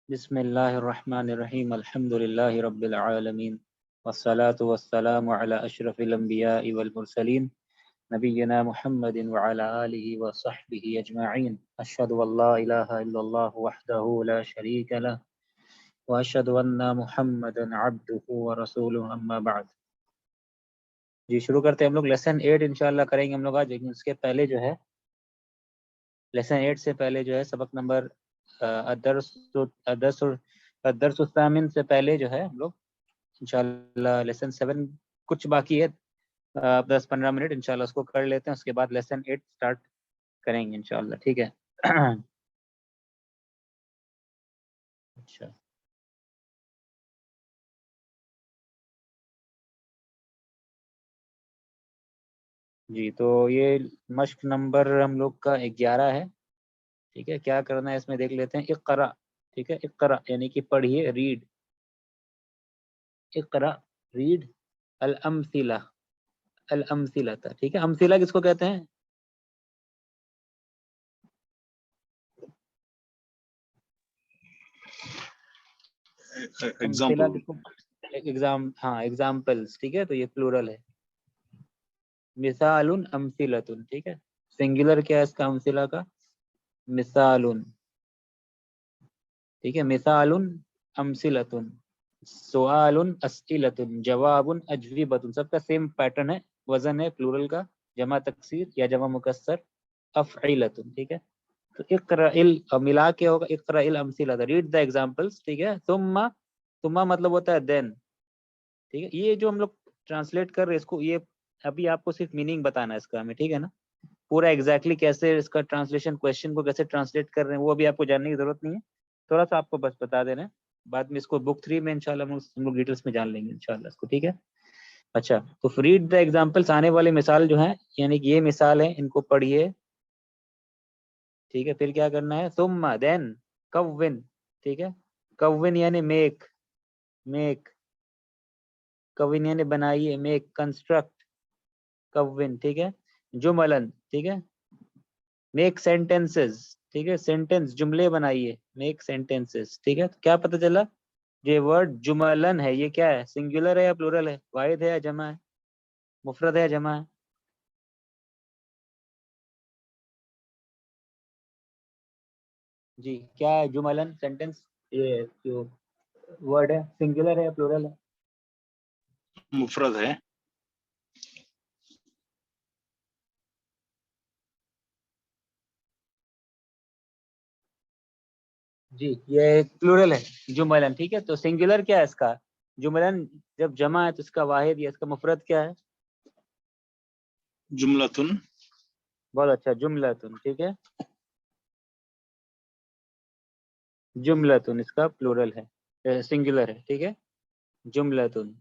بسم اللہ الرحمن الرحیم الحمد للہ رب العالمین والصلاة والسلام علی اشرف الانبیاء والمرسلین نبینا محمد وعلى آلہ وصحبہ اجمعین اشہد ان لا الہ الا اللہ وحدہ لا شریک لہ واشہد ان محمدا عبدہ ورسولہ اما بعد۔ جی شروع کرتے ہیں ہم لوگ لیسن 8 انشاءاللہ کریں گے ہم لوگ آج، لیکن اس کے پہلے جو ہے لیسن 8 سے پہلے جو ہے سبق نمبر الدرس الثامن سے پہلے جو ہے ہم لوگ انشاءاللہ لیسن 7 کچھ باقی ہے، 10-15 منٹ انشاءاللہ اس کو کر لیتے ہیں، اس کے بعد لیسن 8 سٹارٹ کریں گے انشاءاللہ، ٹھیک ہے؟ اچھا جی، تو یہ مشق نمبر ہم لوگ کا 11 ہے، ٹھیک ہے؟ کیا کرنا ہے اس میں دیکھ لیتے ہیں۔ اقرا، ٹھیک ہے؟ اقرا یعنی کہ پڑھیے، ریڈ، اقرا ریڈ الامثلہ، الامثلہ، ٹھیک ہے؟ امثلہ کس کو کہتے ہیں؟ امثلہ کس کو؟ ایگزام، ہاں ایگزامپلس، ٹھیک ہے؟ تو یہ پلورل ہے، مثال امثلۃ، ٹھیک ہے؟ سنگولر کیا ہے اس کا امثلہ کا؟ مثال، ٹھیک ہے؟ مثال امثلۃ، سؤال اسئلۃ، جواب اجوبۃ، سب کا سیم پیٹرن ہے، وزن ہے پلورل کا، جمع تکسیر یا جمع مکسر افعلۃ، ٹھیک ہے؟ تو اقرا ملا کے ہوگا اقرا الامثلۃ، ریڈ دا ایگزامپلس، ٹھیک ہے؟ ثم مطلب ہوتا ہے دین، ٹھیک ہے؟ یہ جو ہم لوگ ٹرانسلیٹ کر رہے ہیں اس کو، یہ ابھی آپ کو صرف میننگ بتانا ہے اس کا ہمیں، ٹھیک ہے نا؟ پورا ایگزیکٹلی کیسے اس کا ٹرانسلیشن، کویشچن کو کیسے ٹرانسلیٹ کر رہے ہیں وہ ابھی آپ کو جاننے کی ضرورت نہیں ہے، تھوڑا سا آپ کو بس بتا دے رہے ہیں، بعد میں اس کو بک 3 میں انشاءاللہ ہم لوگ ڈیٹیلس میں جان لیں گے انشاءاللہ اس کو، ٹھیک ہے؟ اچھا، تو ریڈ دا ایگزامپلس، آنے والے مثال جو ہیں یعنی کہ یہ مثال ہے، ان کو پڑھیے، ٹھیک ہے؟ پھر کیا کرنا ہے؟ ثم دین کون، ٹھیک ہے؟ کون یعنی میک، میک کون یعنی بنائیے، میک کنسٹرکٹ کون، ٹھیک ہے؟ جملن، ٹھیک ہے؟ میک سینٹینسز، ٹھیک ہے؟ سینٹینس جملے بنائیے، میک سینٹینسز، ٹھیک ہے؟ تو کیا پتہ چلا؟ یہ ورڈ جملن ہے، یہ کیا ہے؟ سنگولر ہے یا پلورل ہے؟ واحد ہے یا جمع ہے؟ مفرد ہے یا جمع ہے؟ جی کیا ہے جملن سینٹینس؟ یہ جو ورڈ ہے سنگولر ہے یا پلورل ہے؟ مفرد ہے۔ جی یہ پلورل ہے جملن، ٹھیک ہے؟ تو سنگولر کیا ہے اس کا؟ جملن جب جمع ہے تو اس کا واحد یا اس کا مفرد کیا ہے؟ جملتن۔ بہت اچھا، جملتن، ٹھیک ہے؟ جملتن اس کا پلورل ہے، سنگولر ہے، ٹھیک ہے؟ جملتن،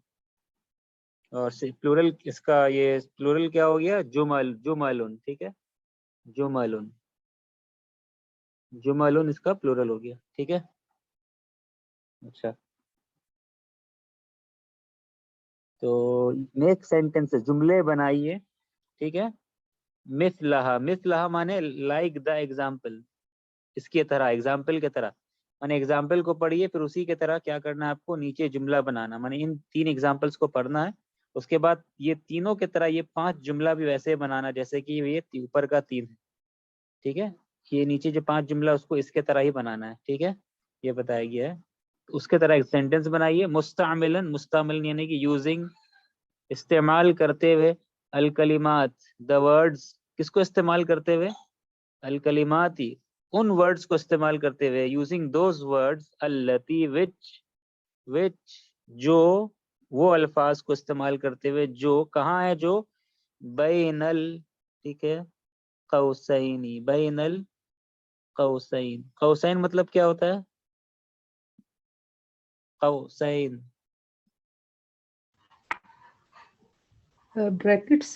اور پلورل اس کا یہ پلورل کیا ہو گیا؟ جملن، ٹھیک ہے؟ جملن، جملن اس کا پلورل ہو گیا، ٹھیک ہے؟ اچھا، تو نیکسٹ سینٹینس جملے بنائیے، ٹھیک ہے؟ مثلہا، مثلہا مانے لائک دا ایگزامپل، اس کی طرح، ایگزامپل کی طرح، مانے ایگزامپل کو پڑھیے پھر اسی کی طرح کیا کرنا ہے آپ کو؟ نیچے جملہ بنانا، مانے ان 3 ایگزامپلس کو پڑھنا ہے، اس کے بعد یہ تینوں کی طرح یہ 5 جملہ بھی ویسے بنانا جیسے کہ یہ اوپر کا 3 ہے، ٹھیک ہے؟ یہ نیچے جو 5 جملہ اس کو اس کے طرح ہی بنانا ہے، ٹھیک ہے؟ یہ بتایا گیا ہے، اس کے طرح ایک سینٹینس بنائیے، مستعملن، مستعمل یعنی کہ یوزنگ، استعمال کرتے ہوئے، الکلمات دا ورڈز، کس کو استعمال کرتے ہوئے؟ الکلمات ہی، ان ورڈز کو استعمال کرتے ہوئے، یوزنگ دوز ورڈز التی وچ جو، وہ الفاظ کو استعمال کرتے ہوئے جو کہاں ہے؟ جو بین ال، ٹھیک ہے؟ قوسینی، بین القوسین، قوسین مطلب کیا ہوتا ہے؟ قوسین بریکٹس،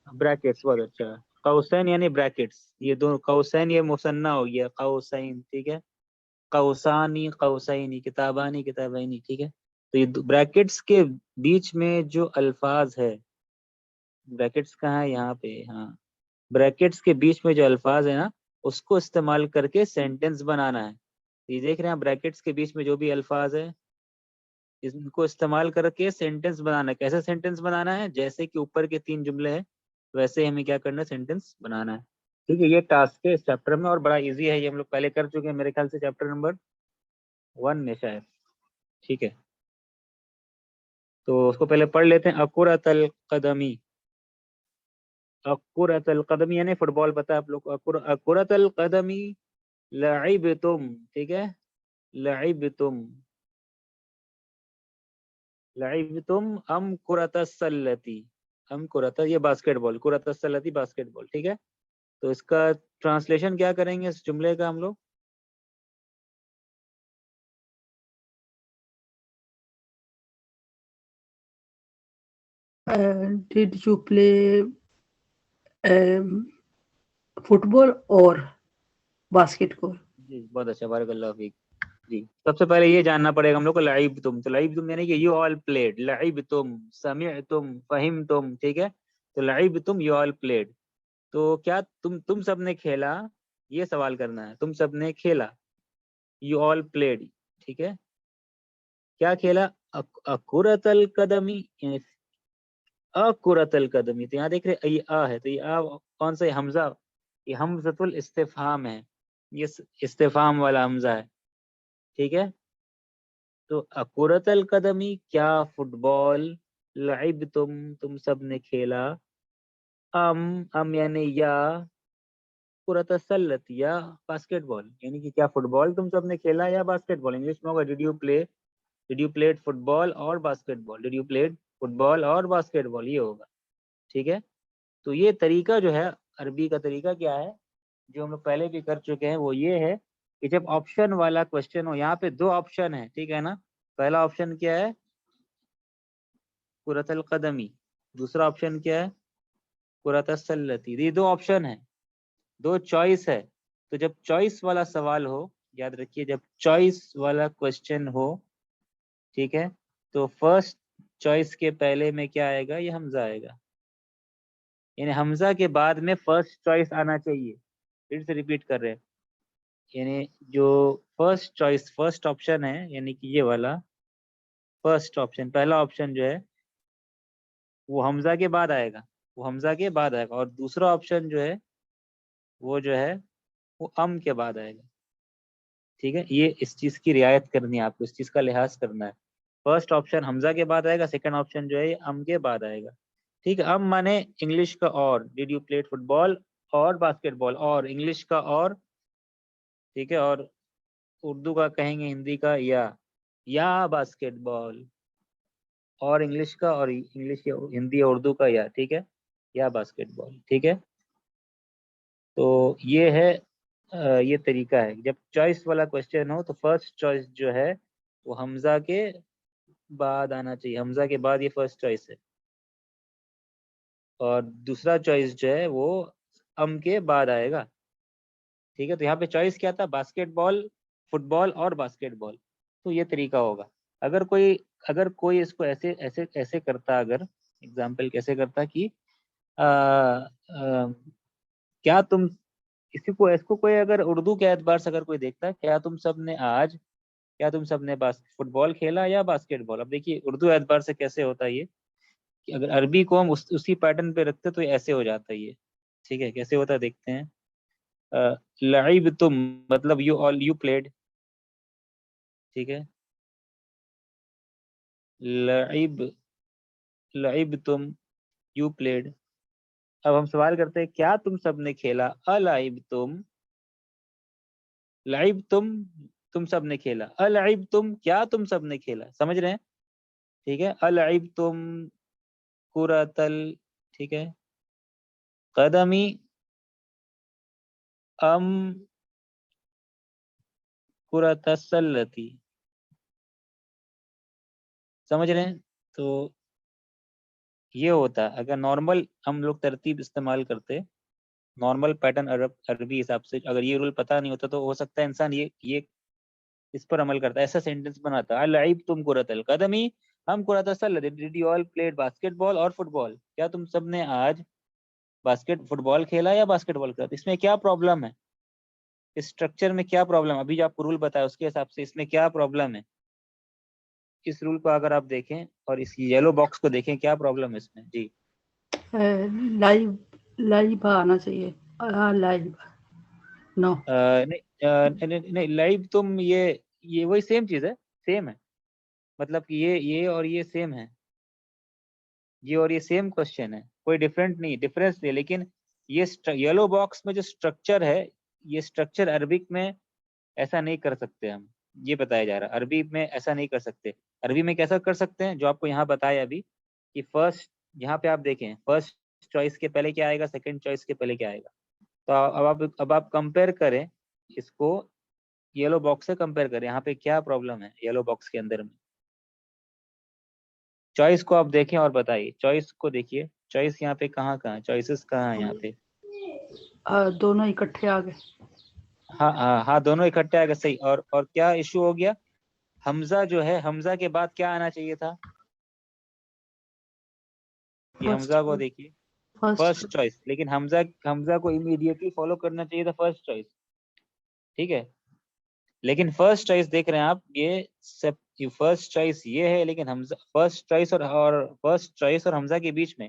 بریکٹس، بہت اچھا، قوسین یعنی بریکٹس، یہ دونوں قوسین یہ مثنیٰ ہو گیا، قوسین، ٹھیک ہے؟ قوسانی، قوسینی، کتابانی، کتابینی، ٹھیک ہے؟ تو یہ بریکٹس کے بیچ میں جو الفاظ ہے، بریکٹس کہاں ہے؟ یہاں پہ، ہاں، بریکٹس کے بیچ میں جو الفاظ ہے نا اس کو استعمال کر کے سینٹینس بنانا ہے، یہ دیکھ رہے ہیں بریکٹس کے بیچ میں جو بھی الفاظ ہے ان کو استعمال کر کے سینٹینس بنانا ہے. کیسے سینٹینس بنانا ہے؟ جیسے کہ اوپر کے 3 جملے ہیں ویسے ہمیں کیا کرنا ہے؟ سینٹینس بنانا ہے. ٹھیک ہے, یہ ٹاسک ہے اس چیپٹر میں اور بڑا ایزی ہے. یہ ہم لوگ پہلے کر چکے ہیں میرے خیال سے چیپٹر نمبر 1 میں شاید. ٹھیک ہے, تو اس کو پہلے پڑھ لیتے ہیں. اکرۃ القدمی, اکرۃ القدمی یعنی فٹ بال, پتا ہے آپ لوگ کو. اکرۃ القدمی لعبتم, ٹھیک ہے, لعبتم, لعبتم ام کرۃ السلتی, ام کرۃ, یہ باسکٹ بال, کرۃ السلتی باسکٹ بال. ٹھیک ہے, تو اس کا ٹرانسلیشن کیا کریں گے اس جملے کا ہم لوگ؟ Did you play football or basketball? جی بہت اچھا, بارک اللہ فیک. جی سب سے پہلے یہ جاننا پڑے گا ہم لوگ کو لعبتم. تو لعبتم یعنی کہ یو آل پلیڈ, لعبتم, سمعتم, فہمتم. ٹھیک ہے, تو لعبتم یو آل پلیڈ. تو کیا تم سب نے کھیلا, یہ سوال کرنا ہے. تم سب نے کھیلا, یو آل پلیڈ. ٹھیک ہے, کیا کھیلا؟ اکرۃ القدمی, اکرۃ القدمی. تو یہاں دیکھ رہے یہ آ ہے, تو یہ آ کون سا ہے؟ حمزہ. یہ حمزۃ الاستفہام ہے, یہ استفہام والا حمزہ ہے. ٹھیک ہے, تو اکرۃ القدمی کیا فٹ بال, لعبتم تم سب نے کھیلا, ام یعنی یا, کرۃ السلۃ یا باسکٹ بال یعنی کہ کیا فٹ بال تم سب نے کھیلا یا باسکٹ بال. انگلش میں ہوگا did you play, did you played football اور basketball, did you played football اور باسکٹ بال, یہ ہوگا. ٹھیک ہے, تو یہ طریقہ جو ہے عربی کا طریقہ کیا ہے جو ہم لوگ پہلے بھی کر چکے ہیں, وہ یہ ہے کہ جب آپشن والا کوشچن ہو, یہاں پہ 2 آپشن ہے. ٹھیک ہے نا, پہلا آپشن کیا ہے؟ کرۃ القدمی. دوسرا آپشن کیا ہے؟ کرۃ السلتی. یہ 2 آپشن ہیں, 2 چوائس ہے. تو جب چوائس والا سوال ہو, یاد رکھیے جب چوائس والا کوشچن ہو, ٹھیک ہے, تو فرسٹ چوائس کے پہلے میں کیا آئے گا؟ یہ حمزہ آئے گا. یعنی حمزہ کے بعد میں فرسٹ چوائس آنا چاہیے. پھر سے ریپیٹ کر رہے ہیں, یعنی جو فرسٹ چوائس, فرسٹ آپشن ہے یعنی کہ یہ والا فرسٹ آپشن, پہلا آپشن جو ہے وہ حمزہ کے بعد آئے گا, وہ حمزہ کے بعد آئے گا. اور دوسرا آپشن جو ہے وہ جو ہے وہ ام کے بعد آئے گا. ٹھیک ہے, یہ اس چیز کی رعایت کرنی ہے آپ کو, اس چیز کا لحاظ کرنا ہے. فرسٹ آپشن حمزہ کے بعد آئے گا, سیکنڈ آپشن جو ہے یہ ام کے بعد آئے گا. ٹھیک ہے, ام مانے انگلش کا اور, dead you played football اور باسکٹ بال, اور انگلش کا اور. ٹھیک ہے, اور اردو کا کہیں گے ہندی کا یا باسکٹ بال, اور انگلش کا اور انگلش ہندی اردو کا یا. ٹھیک ہے, یا باسکٹ بال. ٹھیک ہے, تو یہ ہے یہ طریقہ ہے. جب چوائس والا کوشچن ہو تو فرسٹ چوائس جو ہے وہ حمزہ کے بعد آنا چاہیے, حمزہ کے بعد یہ فرسٹ چوائس ہے. اور دوسرا چوائس جو ہے وہ ام کے بعد آئے گا. ٹھیک ہے, تو یہاں پہ چوائس کیا تھا؟ باسکٹ بال, فٹ بال اور باسکٹ بال. تو یہ طریقہ ہوگا. اگر کوئی اس کو ایسے کرتا, اگر اگزامپل کیسے کرتا کہ کیا تم اس کو کوئی اگر اردو کے اعتبار سے اگر کوئی دیکھتا ہے, کیا تم سب نے فٹ بال کھیلا یا باسکٹ بال. اب دیکھیے اردو اعتبار سے کیسے ہوتا ہے یہ, کہ اگر عربی کو ہم اسی پیٹرن پہ رکھتے تو ایسے ہو جاتا ہے یہ. ٹھیک ہے, کیسے ہوتا ہے دیکھتے ہیں. لعبتم مطلب یو پلیڈ. ٹھیک ہے, لعبتم یو پلیڈ. اب ہم سوال کرتے ہیں کیا تم سب نے کھیلا, العبتم, لعبتم تم سب نے کھیلا, العبتم کیا تم سب نے کھیلا. سمجھ رہے ہیں؟ ٹھیک ہے, العبتم کرۃ ٹھیک ہے, قدمی ام کرۃ السلتی. سمجھ رہے ہیں؟ تو یہ ہوتا ہے اگر نارمل ہم لوگ ترتیب استعمال کرتے, نارمل پیٹرن عربی حساب سے, اگر یہ رول پتہ نہیں ہوتا تو ہو سکتا ہے انسان یہ اس پر عمل کرتا ہے, ایسا سینٹینس بناتا, العبتم کرۃ القدمی ام کرۃ السلتی, did you all played basketball اور فٹ بال, کیا تم سب نے آج فٹ بال کھیلا یا باسکٹ بال کھیلا. اس میں کیا پرابلم ہے؟ اس اسٹرکچر میں کیا پرابلم، ابھی جو آپ کو رول بتایا اس کے حساب سے اس میں کیا پرابلم ہے. اس رول کو اگر آپ دیکھیں اور اس یلو باکس کو دیکھیں کیا پرابلم ہے اس میں. جی لائیو آنا چاہیے. لائیو نو. نہیں لائیو تم یہ وہی سیم چیز ہے، سیم ہے، مطلب کہ یہ اور یہ سیم ہے، یہ اور یہ سیم کوشچن ہے، کوئی ڈفرینٹ نہیں، ڈفرینس نہیں. لیکن یہ یلو باکس میں جو اسٹرکچر ہے، یہ اسٹرکچر عربک میں ایسا نہیں کر سکتے ہم، یہ بتایا جا رہا ہے. عربی میں ایسا نہیں کر سکتے. عربی میں کیسا کر سکتے ہیں جو آپ کو یہاں بتایا ابھی کہ فرسٹ، یہاں پہ آپ دیکھیں فرسٹ چوائس کے پہلے کیا آئے گا، سیکنڈ چوائس کے پہلے کیا آئے گا. تو اب آپ کمپیئر کریں اس کو یلو باکس سے کمپیئر کریں، یہاں پہ کیا پرابلم ہے یلو باکس کے اندر میں. چوائس کو آپ دیکھیں اور بتائیے، چوائس کو دیکھیے، چوائس یہاں پہ کہاں کہاں چوائسز کہاں ہیں یہاں پہ. دونوں اکٹھے آ گئے. ہاں دونوں اکٹھے آ گئے، صحیح. اور کیا ایشو ہو گیا، حمزہ جو ہے، حمزہ کے بعد کیا آنا چاہیے تھا. یہ حمزہ کو دیکھیے فرسٹ چوائس، لیکن حمزہ کو امیڈیٹلی فالو کرنا چاہیے تھا فرسٹ چوائس. ٹھیک ہے، لیکن فرسٹ چوائس دیکھ رہے ہیں آپ، یہ فرسٹ چوائس یہ ہے، لیکن حمزہ فرسٹ چوائس اور فرسٹ چوائس اور حمزہ کے بیچ میں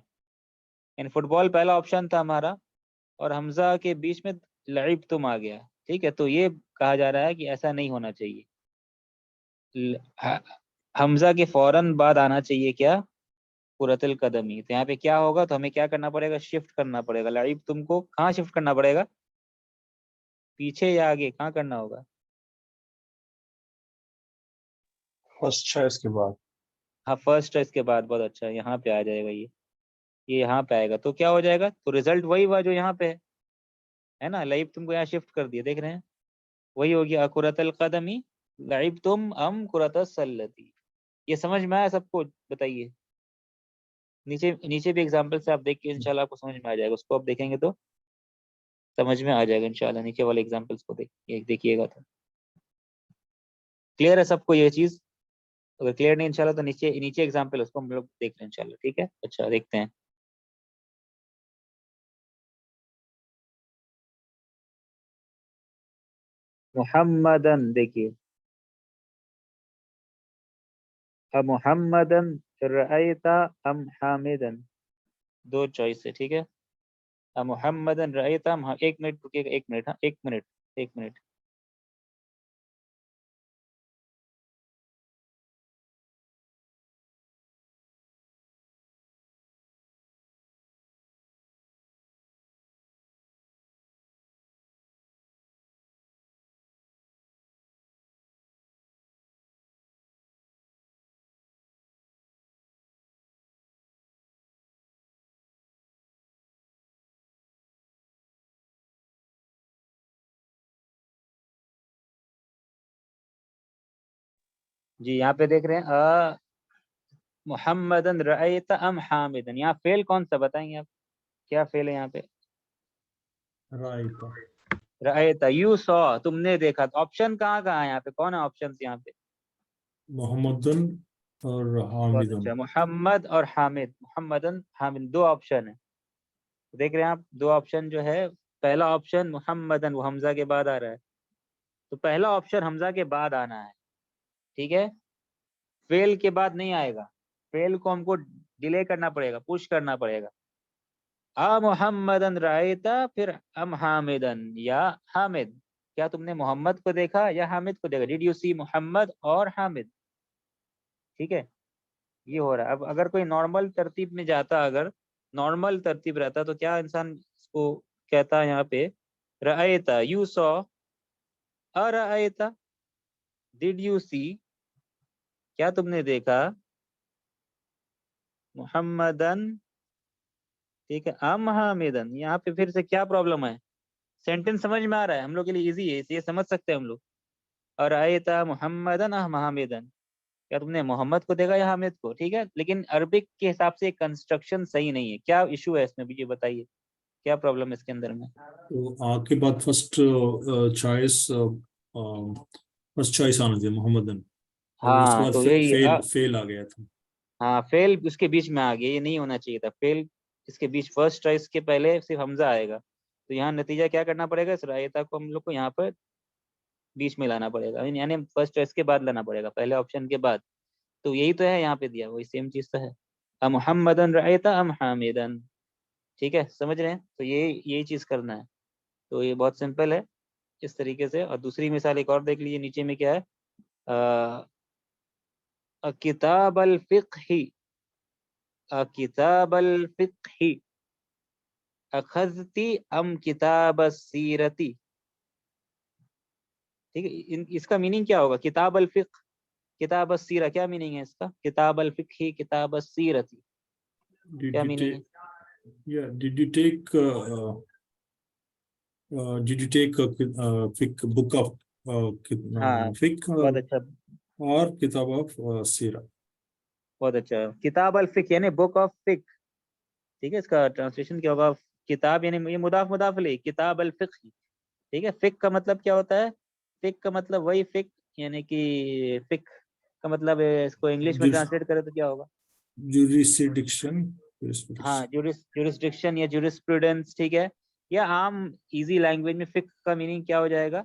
یعنی فٹ بال پہلا آپشن تھا ہمارا اور حمزہ کے بیچ میں لعب تم آ گیا. ٹھیک ہے، تو یہ کہا جا رہا ہے کہ ایسا نہیں ہونا چاہیے. حمزہ کے فوراً بعد آنا چاہیے کیا، کرۃ القدمی. تو یہاں پہ کیا ہوگا، تو ہمیں کیا کرنا پڑے گا، شفٹ کرنا پڑے گا. لعب تم کو کہاں شفٹ کرنا پڑے گا، پیچھے یا آگے، کہاں کرنا ہوگا. فرسٹ چوائس کے بعد. ہاں فرسٹ چوائس کے بعد، بہت اچھا، یہاں پہ آ جائے گا، یہ یہاں پہ آئے گا. تو کیا ہو جائے گا، تو ریزلٹ وہی ہوا جو یہاں پہ ہے نا. لعب تم کو یہاں شفٹ کر دیا، دیکھ رہے ہیں، وہی ہو گیا کرۃ القدمی لعب تم ام کرۃ السلتی. یہ سمجھ میں آیا سب کو، بتائیے. نیچے بھی ایگزامپل سے آپ دیکھ کے انشاءاللہ آپ کو سمجھ میں آ جائے گا. اس کو آپ دیکھیں گے تو سمجھ میں آ جائے گا انشاءاللہ. نیچے والے ایگزامپلس کو دیکھیے گا تو کلیئر ہے سب کو یہ چیز. اگر کلیئر نہیں انشاءاللہ تو نیچے ایگزامپل اس کو ہم لوگ دیکھ لیں انشاءاللہ. ٹھیک ہے، اچھا دیکھتے ہیں. محمدن دیکھیے، محمدن رأیت ام حامدن، دو چوائس ہے. ٹھیک ہے، محمدن رأیت ام، ایک منٹ رکیے گا، ایک منٹ، ہاں ایک منٹ. جی یہاں پہ دیکھ رہے ہیں محمدن رأیت ام حامدن، یہاں فعل کون سا بتائیں گے آپ، کیا فعل ہے یہاں پہ. رائٹ. رأیت، یو سو، تم نے دیکھا. تو آپشن کہاں ہے یہاں پہ، کون ہے آپشن یہاں پہ. محمدن اور بہت حامدن. اچھا، محمد اور حامد، محمدن حامد، دو آپشن ہے. دیکھ رہے ہیں آپ، دو آپشن جو ہے، پہلا آپشن محمدن، وہ حمزہ کے بعد آ رہا ہے. تو پہلا آپشن حمزہ کے بعد آنا ہے. ٹھیک ہے، فعل کے بعد نہیں آئے گا. فعل کو ہم کو ڈیلے کرنا پڑے گا، پش کرنا پڑے گا. محمدن رأیتا، پھر ام حامدن، یا حامد، کیا تم نے محمد کو دیکھا یا حامد کو دیکھا. ڈیڈ یو سی محمد اور حامد. ٹھیک ہے، یہ ہو رہا ہے. اب اگر کوئی نارمل ترتیب میں جاتا، اگر نارمل ترتیب رہتا تو کیا انسان اس کو کہتا ہے یہاں پہ، رأیتا یو سو، ارأیتا ڈیڈ یو سی، کیا تم نے دیکھا محمدن. ٹھیک ہے، ام حامدن. یہاں پہ پھر سے کیا پرابلم ہے، سینٹینس سمجھ میں آ رہا ہے، ہم لوگ کے لیے ایزی ہے، یہ سمجھ سکتے ہیں ہم لوگ. اور رأیتا محمدن ام حامدن، کیا تم نے محمد کو دیکھا یا حامد کو. ٹھیک ہے، لیکن عربک کے حساب سے کنسٹرکشن صحیح نہیں ہے. کیا ایشو ہے اس میں، یہ بتائیے، کیا پرابلم ہے اس کے اندر میں. تو آ کے بعد فرسٹ چوائس آنا چاہیے محمدن، اور اس کے ہاں تو بعد یہی فیل آ گیا تھا. ہاں فیل اس کے بیچ میں آ گیا، یہ نہیں ہونا چاہیے تھا. فیل اس کے بیچ، فرسٹ چوائس کے پہلے صرف حمزہ آئے گا. تو یہاں نتیجہ کیا کرنا پڑے گا, اس رایتا کو ہم لوگ کو یہاں پر بیچ میں لانا پڑے گا, یعنی فرسٹ چوائس کے بعد لانا پڑے گا, پہلے آپشن کے بعد. تو یہی تو ہے یہاں پہ دیا, وہی سیم چیز تو ہے. محمدن رایتا ام حامدن, ٹھیک ہے, سمجھ رہے ہیں؟ تو یہی چیز کرنا ہے. تو یہ بہت سمپل ہے اس طریقے سے. اور دوسری مثال ایک اور دیکھ لیجیے, نیچے میں کیا ہے, کتاب الفقہ, کتاب الفقہ اخذتی ام کتاب السیرتی. ٹھیک ہے, اس کا میننگ کیا ہوگا؟ کتاب الفقہ, کتاب السیرہ, کیا میننگ ہے اس کا؟ کتاب الفقہ کتاب السیرتی, Did کیا you میننگ ہے؟ take, yeah, did you take fiqh, book of ہاں fiqh بہت اچھا, or kitab of sira? بہت اچھا. کتاب الفقہ یعنی بک آف فقہ, ٹھیک ہے, اس کا ٹرانسلیشن کیا ہوگا؟ کتاب یعنی یہ مضاف مضاف الیہ, کتاب الفقہ, ٹھیک ہے. فقہ کا مطلب کیا ہوتا ہے؟ فقہ کا مطلب وہی فقہ, یعنی کہ فقہ کا مطلب اس کو انگلش میں ٹرانسلیٹ کرے تو کیا ہوگا؟ Jurisdiction. ہاں, جورسڈکشن یا جورسپروڈنس, ٹھیک ہے. یا عام ایزی لینگویج میں فقہ کا میننگ کیا ہو جائے گا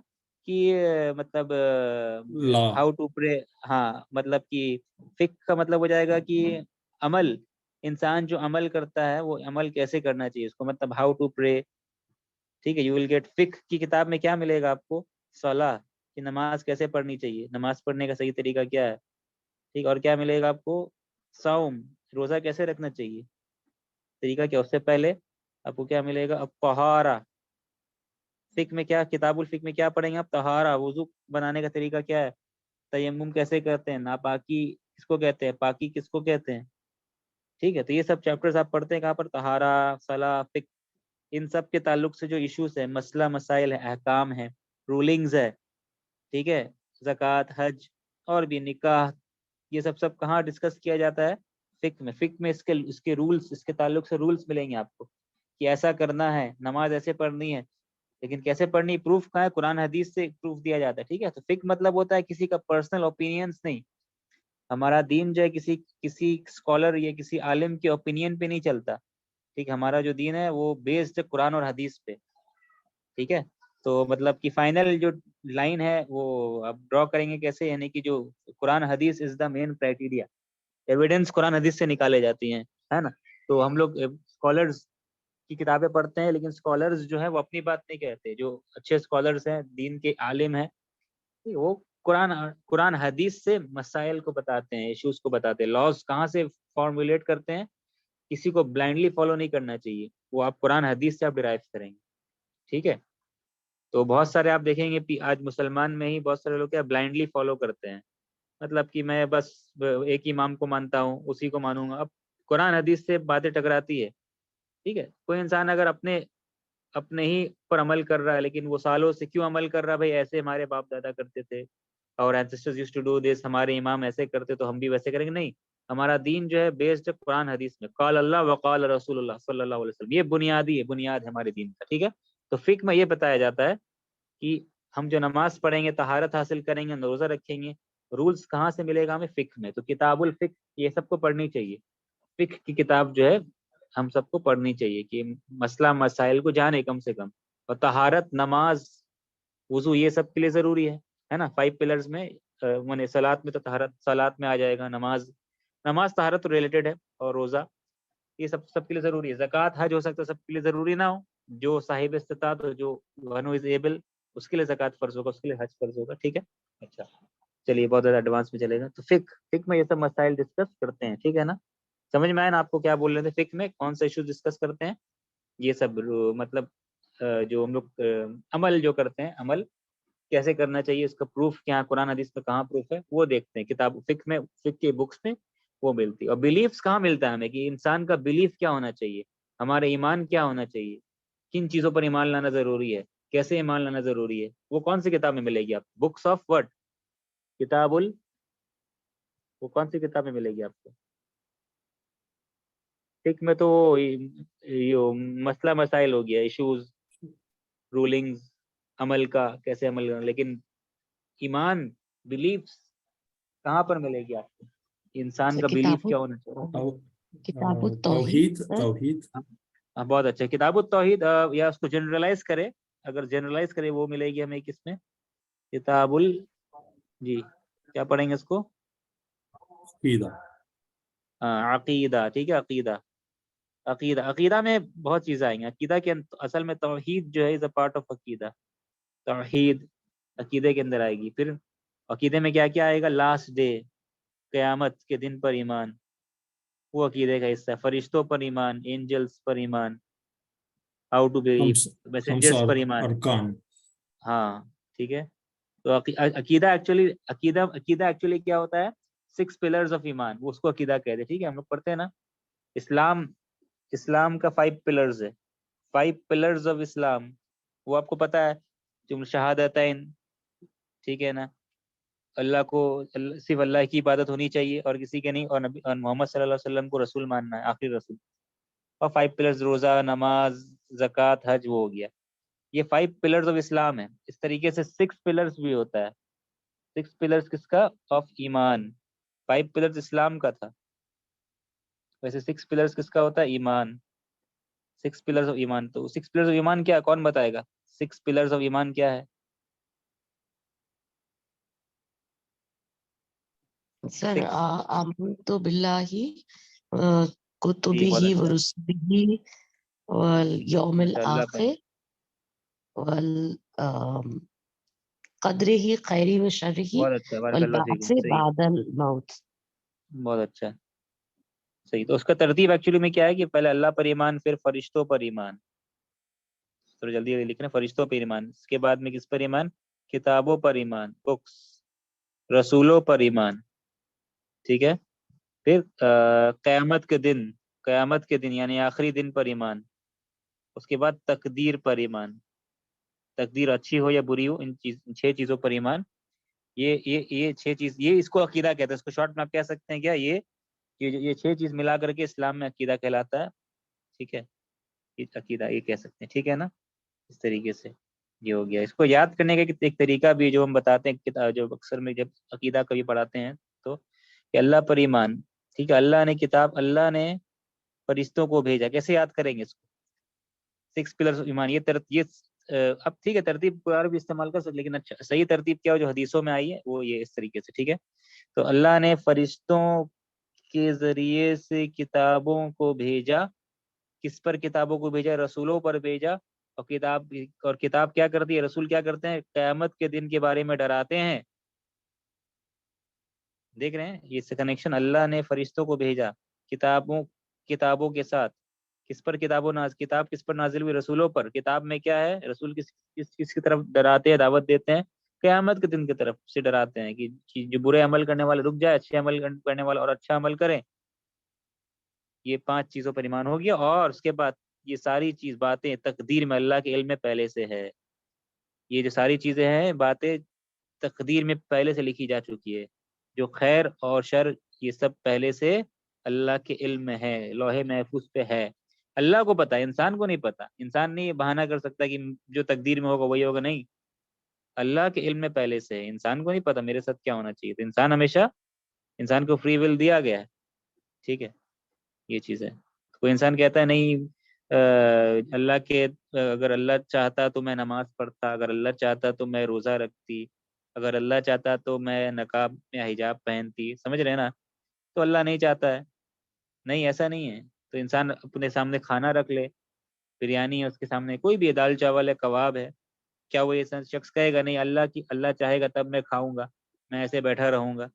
کہ مطلب Law. How to pray. ہاں, مطلب کہ فقہ کا مطلب ہو جائے گا کہ عمل, انسان جو عمل کرتا ہے وہ عمل کیسے کرنا چاہیے اس کو, مطلب ہاؤ ٹو پرے, ٹھیک ہے. یو ول گیٹ, فقہ کی کتاب میں کیا ملے گا آپ کو؟ صلاح, کہ نماز کیسے پڑھنی چاہیے, نماز پڑھنے کا صحیح طریقہ کیا ہے, ٹھیک. اور کیا ملے گا آپ کو؟ صوم, روزہ کیسے رکھنا چاہیے, طریقہ کیا. اس سے پہلے آپ کو کیا ملے گا؟ اب طہارہ, فقہ میں کیا, کتاب الفقہ میں کیا پڑھیں گے آپ؟ طہارہ, وضو بنانے کا طریقہ کیا ہے, تیمم کیسے کرتے ہیں, ناپاکی کس کو کہتے ہیں, پاکی کس کو کہتے ہیں, ٹھیک ہے. تو یہ سب چیپٹرز آپ پڑھتے ہیں کہاں پر؟ طہارہ, صلاح, فقہ. ان سب کے تعلق سے جو ایشوز ہیں, مسئلہ مسائل ہے, احکام ہیں, رولنگز ہے, ٹھیک ہے, زکوٰۃ, حج اور بھی نکاح, یہ سب کہاں ڈسکس کیا جاتا ہے؟ فقہ میں. فقہ میں اس کے رولز, اس کے تعلق سے رولز ملیں گے آپ کو کہ ایسا کرنا ہے, نماز ایسے پڑھنی ہے, لیکن کیسے پڑھنی, پروف کہاں ہے؟ قرآن حدیث سے پروف دیا جاتا ہے, ٹھیک ہے. تو فقہ مطلب ہوتا ہے کسی کا پرسنل اوپینینس نہیں. ہمارا دین جو ہے کسی اسکالر یا کسی عالم کے اوپینین پہ نہیں چلتا, ٹھیک. ہمارا جو دین ہے وہ بیسڈ قرآن اور حدیث پہ, ٹھیک ہے. تو مطلب کہ فائنل جو لائن ہے وہ اب ڈرا کریں گے کیسے, یعنی کہ جو قرآن حدیث از دا مین کرائٹیریا, ایویڈنس قرآن حدیث سے نکالے جاتی ہیں, ہے نا. تو ہم لوگ اسکالرز کی کتابیں پڑھتے ہیں, لیکن اسکالرز جو ہیں وہ اپنی بات نہیں کہتے. جو اچھے اسکالرز ہیں, دین کے عالم ہیں, وہ قرآن حدیث سے مسائل کو بتاتے ہیں, ایشوز کو بتاتے ہیں. لاز کہاں سے فارمولیٹ کرتے ہیں, کسی کو بلائنڈلی فالو نہیں کرنا چاہیے, وہ آپ قرآن حدیث سے آپ ڈرائیو کریں گے, ٹھیک ہے. تو بہت سارے آپ دیکھیں گے آج مسلمان میں ہی بہت سارے لوگ کیا بلائنڈلی فالو کرتے ہیں, مطلب کہ میں بس ایک امام کو مانتا ہوں, اسی کو مانوں گا. اب قرآن حدیث سے باتیں ٹکراتی ہے, ٹھیک ہے. کوئی انسان اگر اپنے ہی پر عمل کر رہا ہے, لیکن وہ سالوں سے کیوں عمل کر رہا ہے؟ بھائی ایسے ہمارے باپ دادا کرتے تھے, اور ancestors used to do this, ہمارے امام ایسے کرتے تو ہم بھی ویسے کریں گے. نہیں, ہمارا دین جو ہے بیسڈ قرآن حدیث میں, قال اللہ وقال رسول اللہ صلی اللہ علیہ وسلم, یہ بنیاد ہے ہمارے دین کا, ٹھیک ہے. تو فقہ میں یہ بتایا جاتا ہے کہ ہم جو نماز پڑھیں گے, طہارت حاصل کریں گے, روزہ رکھیں گے, رولز کہاں سے ملے گا ہمیں؟ فقہ میں. تو کتاب الفقہ یہ سب کو پڑھنی چاہیے, فقہ کی کتاب جو ہے ہم سب کو پڑھنی چاہیے کہ مسئلہ مسائل کو جانے کم سے کم. اور طہارت, نماز, وضو, یہ سب کے لیے ضروری ہے نا. 5 پلرز میں صلاۃ میں تو طہارت صلاۃ میں آ جائے گا, نماز طہارت ریلیٹڈ ہے, اور روزہ یہ سب کے لیے ضروری ہے. زکوٰۃ, حج ہو سکتا ہے سب کے لیے ضروری نہ ہو, جو صاحب استطاعت ہو, جو ون از ایبل, اس کے لیے زکوٰۃ فرض ہوگا, اس کے لیے حج فرض ہوگا, ٹھیک ہے. اچھا چلیے, بہت زیادہ ایڈوانس میں چلے گا. تو فقہ میں یہ سب مسائل ڈسکس کرتے ہیں, ٹھیک ہے نا. سمجھ میں آیا نا آپ کو کیا بول رہے تھے؟ فقہ میں کون سے ایشوز ڈسکس کرتے ہیں, یہ سب مطلب جو ہم لوگ عمل جو کرتے ہیں, عمل کیسے کرنا چاہیے, اس کا پروف کیا, قرآن حدیث میں کہاں پروف ہے, وہ دیکھتے ہیں کتاب فقہ میں. فقہ کے بکس میں وہ ملتی ہے. اور بلیفس کہاں ملتا ہے ہمیں, کہ انسان کا بلیف کیا ہونا چاہیے, ہمارا ایمان کیا ہونا چاہیے, کن چیزوں پر ایمان لانا ضروری ہے, کیسے ایمان لانا ضروری ہے, وہ کون سی کتاب میں ملے گی آپ؟ بکس آف ورڈ, وہ کون سی کتاب میں ملے گی آپ کو؟ فقہ میں تو مسئلہ مسائل ہو گیا, ایشوز, رولنگز, عمل کا کیسے عمل کرنا. لیکن ایمان, بلیفس کہاں پر ملے گی آپ کو, انسان کا بلیف کیا ہونا چاہیے. توحید. بہت اچھا. کتاب التوحید یا اس کو جنرلائز کرے, اگر جنرلائز کرے وہ ملے گی ہمیں کس میں؟ کتاب ال, جی کیا پڑھیں گے اس کو؟ عقیدہ. عقیدہ. ٹھیک ہے, عقیدہ. عقیدہ, عقیدہ میں بہت چیزیں آئیں گی. عقیدہ کے اصل میں توحید جو ہے از اے پارٹ آف عقیدہ. توحید عقیدے کے اندر آئے گی. پھر عقیدے میں کیا کیا آئے گا؟ لاسٹ ڈے, قیامت کے دن پر ایمان, وہ عقیدے کا حصہ ہے. فرشتوں پر ایمان, اینجلس پر ایمان, ہاؤ ٹو بلیو, میسنجرس پر ایمان. ارکان. ہاں ٹھیک ہے. تو عقیدہ ایکچولی کیا ہوتا ہے؟ 6 پلرز آف ایمان, وہ اس کو عقیدہ کہتے ہیں. ٹھیک ہے, ہم لوگ پڑھتے ہیں نا اسلام کا 5 پلرز ہے. 5 پلرز آف اسلام, وہ آپ کو پتا ہے, جو شہادتین, ٹھیک ہے نا, اللہ کو صرف اللہ کی عبادت ہونی چاہیے اور کسی کے نہیں, اور نبی اور محمد صلی اللہ علیہ وسلم کو رسول ماننا ہے, آخری رسول. اور 5 پلرز, روزہ, نماز, زکوٰۃ, حج, وہ ہو گیا. یہ 5 پلرز آف اسلام ہے. اس طریقے سے 6 پلرز بھی ہوتا ہے. 6 پلرز کس کا؟ آف ایمان. 5 پلرز اسلام کا تھا, ویسے 6 پلرز کس کا ہوتا ہے؟ ایمان. 6 پلرز آف ایمان. تو 6 پلرز آف ایمان کیا, کون بتائے گا 6 پلرز آف ایمان کیا ہے؟ سر Six. آمنت باللہ جی کتبہ بہت اچھا, ورسلہ والیوم اچھا اللہ پہ. الآخر والقدرہ خیرہ و شرہ بہت اچھا, بارک اللہ والبعث فیکم. صحیح, بعد الموت. بہت اچھا, صحیح. تو اس کا ترتیب ایکچولی میں کیا ہے کہ پہلے اللہ پر ایمان, پھر فرشتوں پر ایمان. تھوڑا جلدی جلدی لکھنا, فرشتوں پر ایمان, اس کے بعد میں کس پر ایمان؟ کتابوں پر ایمان, بکس, رسولوں پر ایمان. ٹھیک ہے. پھر قیامت کے دن یعنی آخری دن پر ایمان. اس کے بعد تقدیر پر ایمان, تقدیر اچھی ہو یا بری ہو, ان 6 چیزوں پر ایمان. یہ 6 چیز, یہ اس کو عقیدہ کہتے ہیں. اس کو شارٹ میں آپ کہہ سکتے ہیں کیا, یہ 6 چیز ملا کر کے اسلام میں عقیدہ کہلاتا ہے. ٹھیک ہے, یہ عقیدہ یہ کہہ سکتے ہیں. ٹھیک ہے نا, اس طریقے سے یہ ہو گیا. اس کو یاد کرنے کا ایک طریقہ بھی جو ہم بتاتے ہیں, جو اکثر میں جب عقیدہ کبھی پڑھاتے ہیں تو, کہ اللہ پر ایمان. ٹھیک ہے, اللہ نے اللہ نے فرشتوں کو بھیجا. کیسے یاد کریں گے اس کو؟ 6 پلرز ایمان. یہ اب ٹھیک ہے, ترتیب کو اور بھی استعمال کر سکتے, لیکن اچھا صحیح ترتیب کیا ہو جو حدیثوں میں آئی ہے وہ یہ اس طریقے سے. ٹھیک ہے, تو اللہ نے فرشتوں کے ذریعے سے کتابوں کو بھیجا. کس پر کتابوں کو بھیجا؟ رسولوں پر بھیجا. اور کتاب کیا کرتی ہے, رسول کیا کرتے ہیں؟ قیامت کے دن کے بارے میں ڈراتے ہیں. دیکھ رہے ہیں یہ کنیکشن. اللہ نے فرشتوں کو بھیجا کتابوں کے ساتھ. کس پر کتاب کس پر نازل ہوئی؟ رسولوں پر. کتاب میں کیا ہے؟ رسول کس کی طرف ڈراتے ہیں, دعوت دیتے ہیں؟ قیامت کے دن کی طرف سے ڈراتے ہیں کہ جو برے عمل کرنے والے رک جائے, اچھے عمل کرنے والے اور اچھا عمل کریں. یہ 5 چیزوں پر ایمان ہو گیا. اور اس کے بعد یہ ساری باتیں تقدیر میں اللہ کے علم میں پہلے سے ہے. یہ جو ساری چیزیں ہیں, باتیں تقدیر میں پہلے سے لکھی جا چکی ہے. جو خیر اور شر یہ سب پہلے سے اللہ کے علم میں ہے, لوح محفوظ پہ ہے. اللہ کو پتا ہے, انسان کو نہیں پتا. انسان نہیں بہانہ کر سکتا کہ جو تقدیر میں ہوگا وہی ہوگا, نہیں. اللہ کے علم میں پہلے سے ہے. انسان کو نہیں پتا میرے ساتھ کیا ہونا چاہیے. تو انسان کو فری ول دیا گیا ہے. ٹھیک ہے, یہ چیز ہے. کوئی انسان کہتا ہے نہیں اللہ کے, اگر اللہ چاہتا تو میں نماز پڑھتا, اگر اللہ چاہتا تو میں روزہ رکھتی, اگر اللہ چاہتا تو میں نقاب یا حجاب پہنتی. سمجھ رہے ہیں نا؟ تو اللہ نہیں چاہتا ہے. نہیں, ایسا نہیں ہے. تو انسان اپنے سامنے کھانا رکھ لے, بریانی ہے اس کے سامنے, کوئی بھی دال چاول ہے, کباب ہے, کیا وہ یہ شخص کہے گا نہیں اللہ چاہے گا تب میں کھاؤں گا, میں ایسے بیٹھا رہوں گا؟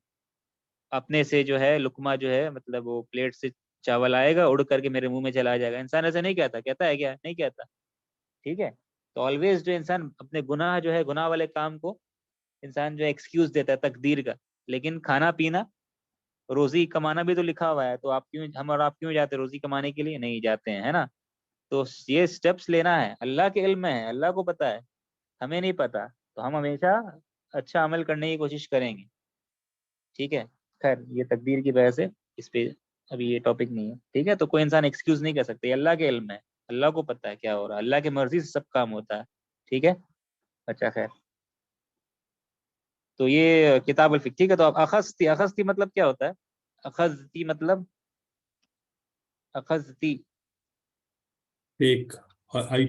اپنے سے جو ہے لقمہ جو ہے, مطلب وہ پلیٹ سے چاول آئے گا, اڑ کر کے میرے منہ میں چلا جائے گا. انسان ایسا نہیں کہتا. کہتا ہے کیا؟ نہیں کہتا. ٹھیک ہے, تو آلویز جو انسان اپنے گناہ جو ہے, گناہ والے کام کو انسان جو ہے ایکسکیوز دیتا ہے تقدیر کا. لیکن کھانا پینا, روزی کمانا بھی تو لکھا ہوا ہے. تو آپ کیوں جاتے روزی کمانے کے لیے؟ نہیں جاتے ہیں, ہے نا. تو یہ سٹیپس لینا ہے. اللہ کے علم میں ہے, اللہ کو پتا ہے, ہمیں نہیں پتا. تو ہم ہمیشہ اچھا عمل کرنے کی کوشش کریں گے. ٹھیک ہے, خیر یہ تقدیر کی وجہ سے اس پہ ابھی یہ ٹاپک نہیں ہے. ٹھیک ہے, تو کوئی انسان ایکسکیوز نہیں کر سکتا. یہ اللہ کے علم ہے, اللہ کو پتا ہے کیا ہو رہا ہے, اللہ کی مرضی سے سب کام ہوتا ہے. ٹھیک ہے, اچھا خیر. تو یہ کتاب الفقہ. ٹھیک ہے, تو اب اخذتی مطلب کیا ہوتا ہے؟ اخذتی take. I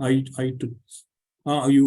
I took. You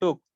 took,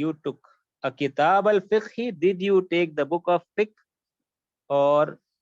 you took. A kitab al-fiqh, did you take the book of fiqh or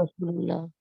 Rasulullah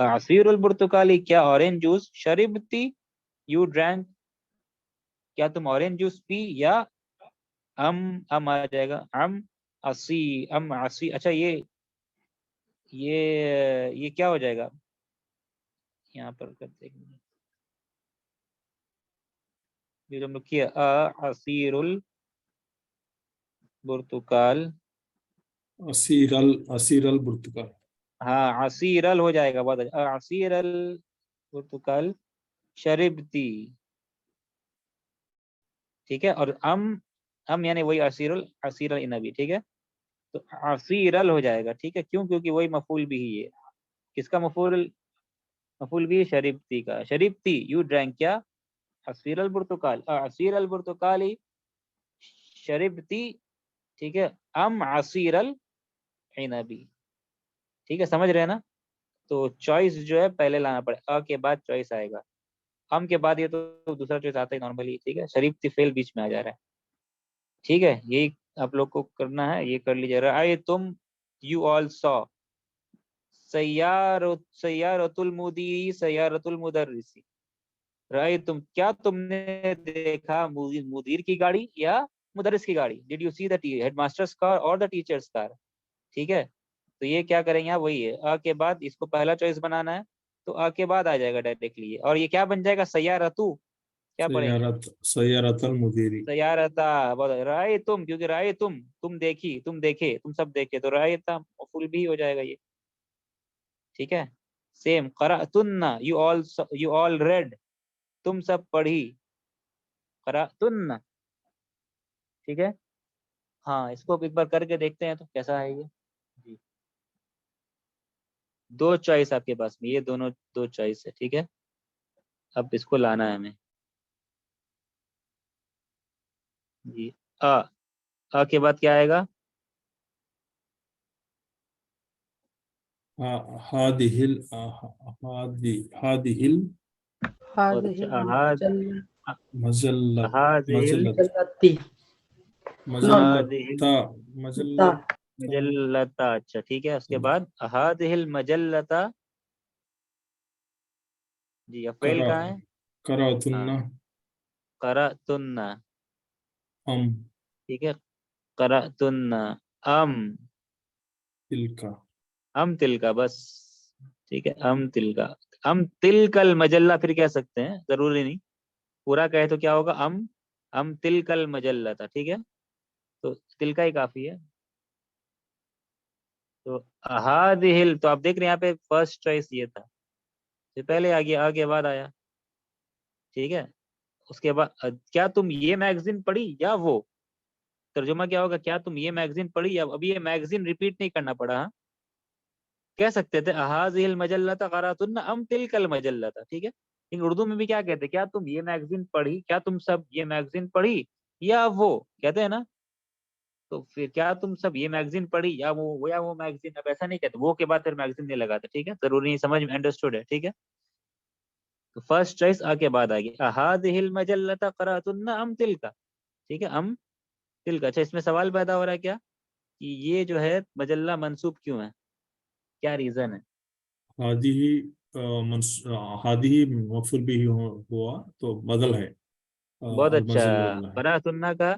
عصیر البرتقالی کیا اورنج جوس، شربتی یو ڈرینک کیا تم اورنج جوس پی، یا ام آ جائے گا ام عصی. اچھا یہ کیا ہو جائے گا یہاں پر کرتے ہیں یہ ہم لوگ کیا عصیر البرتقال. عصیر البرتقال. ہاں عصیر ال ہو جائے گا بہت اچھا. عصیر البرتقال شربتی. ٹھیک ہے. اور ام یعنی وہی عصیر العنبی. ٹھیک ہے. تو عصیر ال ہو جائے گا. ٹھیک ہے. کیوں؟ کیونکہ وہی مفعول بھی ہی ہے. کس کا مفعول بھی ہے؟ شربتی کا. شربتی یو ڈرینک کیا، عصیر البرتقال. عصیر البرتقالی شربتی. ٹھیک ہے. ام عصیر العنبی. ٹھیک ہے. سمجھ رہے ہیں نا؟ تو چوائس جو ہے پہلے لانا پڑے. کے بعد چوائس آئے گا. ہم کے بعد یہ تو دوسرا چوائس آتا ہے نارملی. ٹھیک ہے. شریف فعل بیچ میں آ جا رہا ہے. ٹھیک ہے. یہی آپ لوگ کو کرنا ہے. یہ کر لیجیے. رائے تم یو آل سو سیارت المدیری سیارت المدرسی. رائے تم کیا تم نے دیکھا مدیر کی گاڑی یا مدرس کی گاڑی. Did you see the headmaster's car اور دا ٹیچرز کار. ٹھیک ہے. تو یہ کیا کریں گے؟ وہی ہے کے بعد اس کو پہلا چوائس بنانا ہے تو کے بعد آ جائے گا ڈائریکٹلی. اور یہ کیا بن جائے گا؟ سیارتو. کیا پڑھیں گے؟ سیارت المدیری. سیارتا. رائے تم، کیونکہ رائے تم دیکھی، تم دیکھے، تم سب دیکھے، تو رائے تھا مفعول بھی ہو جائے گا یہ. ٹھیک ہے. سیم. قرأتن یو آل ریڈ. تم سب پڑھی. قرأتن. ٹھیک ہے. ہاں اس کو ایک بار کر کے دیکھتے ہیں تو کیسا ہے یہ. جی دو چوائس آپ کے پاس میں، یہ دونوں دو چوائس ہے. ٹھیک ہے. اب اس کو لانا ہے ہمیں. جی کے بعد کیا آئے گا؟ هذه هذه مجلة المجلة مجلتا. اچھا ٹھیک ہے. اس کے بعد هذه المجلة. جی فعل کہاں ہے؟ قرأتن قرأتن. ٹھیک ہے. قرأتن تلک بس. ٹھیک ہے. تلک المجلہ. پھر کہہ سکتے ہیں، ضروری نہیں پورا کہے تو کیا ہوگا؟ تلک المجلہ تھا. ٹھیک ہے. تو تلکا ہی کافی ہے. تو تو آپ دیکھ رہے ہیں یہاں پہ فرسٹ چوائس یہ تھا. پہلے آگے بعد آیا. ٹھیک ہے. اس کے بعد کیا تم یہ میگزین پڑھی یا وہ. ترجمہ کیا ہوگا؟ کیا تم یہ میگزین پڑھی یا. ابھی یہ میگزین ریپیٹ نہیں کرنا پڑا. کہہ سکتے تھے هذه المجلة قرأتن ام تلك المجلة. ٹھیک ہے. لیکن اردو میں بھی کیا کہتے ہیں؟ کیا تم یہ میگزین پڑھی، کیا تم سب یہ میگزین پڑھی یا وہ. کہتے ہیں نا. تو پھر کیا تم سب یہ میگزین پڑھی یا وہ میگزین. اب ایسا نہیں کہتے، وہ کے بعد پھر میگزین نہیں لگاتے. ٹھیک ہے. ضروری نہیں، سمجھ میں انڈرسٹوڈ ہے. ٹھیک ہے. تو فرسٹ چوائس کے بعد آ گئی هذه المجلة قرأتن ام تلك. ٹھیک ہے. ام تلك. اچھا اس میں سوال پیدا ہو رہا ہے کیا کہ یہ جو ہے مجلہ منسوب کیوں ہے؟ کیا ریزن ہے؟ هذه مفعول به ہوا تو بدل ہے. بہت اچھا. المجلہ ہے.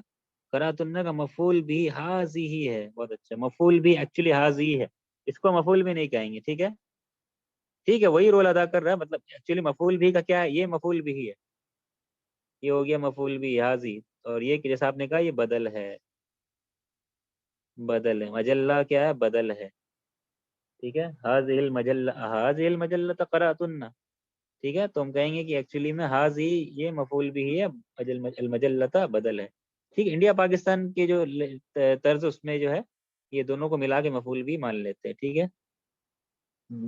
قرأتن کا مفعول بھی حاضی ہی ہے. بہت اچھا. مفعول بھی ایکچولی حاضی ہے. اس کو مفعول بھی نہیں کہیں گے. ٹھیک ہے. ٹھیک ہے. وہی رول ادا کر رہا ہے. مطلب ایکچولی مفعول بھی کا کیا ہے؟ یہ مفعول بھی ہی ہے. یہ ہو گیا مفعول بھی حاضی. اور یہ کہ جیسا آپ نے کہا یہ بدل ہے. مجلہ کیا ہے؟ بدل ہے. ٹھیک ہے. هذه المجلة قرأتن. ٹھیک ہے. تو ہم کہیں گے کہ ایکچولی میں هذه یہ مفعول بھی ہے، المجلة بدل ہے. ٹھیک ہے. انڈیا پاکستان کے جو طرز اس میں جو ہے یہ دونوں کو ملا کے مفعول بھی مان لیتے ہیں. ٹھیک ہے.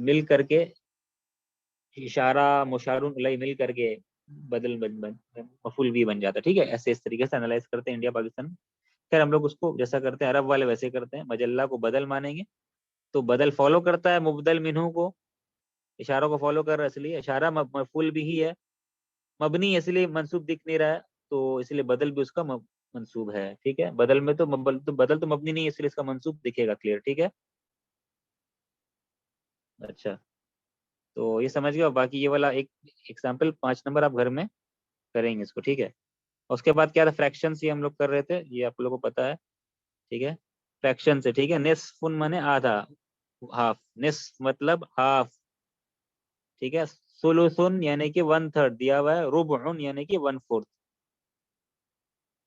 مل کر کے اشارہ مشار الیہ مل کر کے بدل مفعول بھی بن جاتا ہے. ٹھیک ہے. ایسے اس طریقے سے انالائز کرتے ہیں انڈیا پاکستان. خیر ہم لوگ اس کو جیسا کرتے ہیں عرب والے ویسے کرتے ہیں. مجلہ کو بدل مانیں گے تو بدل فالو کرتا ہے مبدل منہو کو. اشاروں کو فالو کر رہا ہے اس لیے اشارہ مفعول بھی ہی ہے. مبنی اس لیے منصوب دکھ نہیں رہا ہے تو اس لیے بدل بھی اس کا منصوب ہے. ٹھیک ہے. بدل میں تو بدل تو مبنی نہیں ہے اس لیے اس کا منصوب دکھے گا. کلیئر. ٹھیک ہے. اچھا تو یہ سمجھ گئے. باقی یہ والا ایک ایگزامپل 5 نمبر آپ گھر میں کریں گے اس کو, ٹھیک ہے. اس کے بعد کیا تھا, فریکشن سے ہم لوگ کر رہے تھے, یہ آپ لوگوں کو پتا ہے, ٹھیک ہے. فریکشن سے, ٹھیک ہے. نصف مانے آدھا, ہاف, نصف مطلب ہاف, ٹھیک ہے. ثلث یعنی کہ 1/3 دیا ہوا ہے, ربع یعنی کہ 1/4,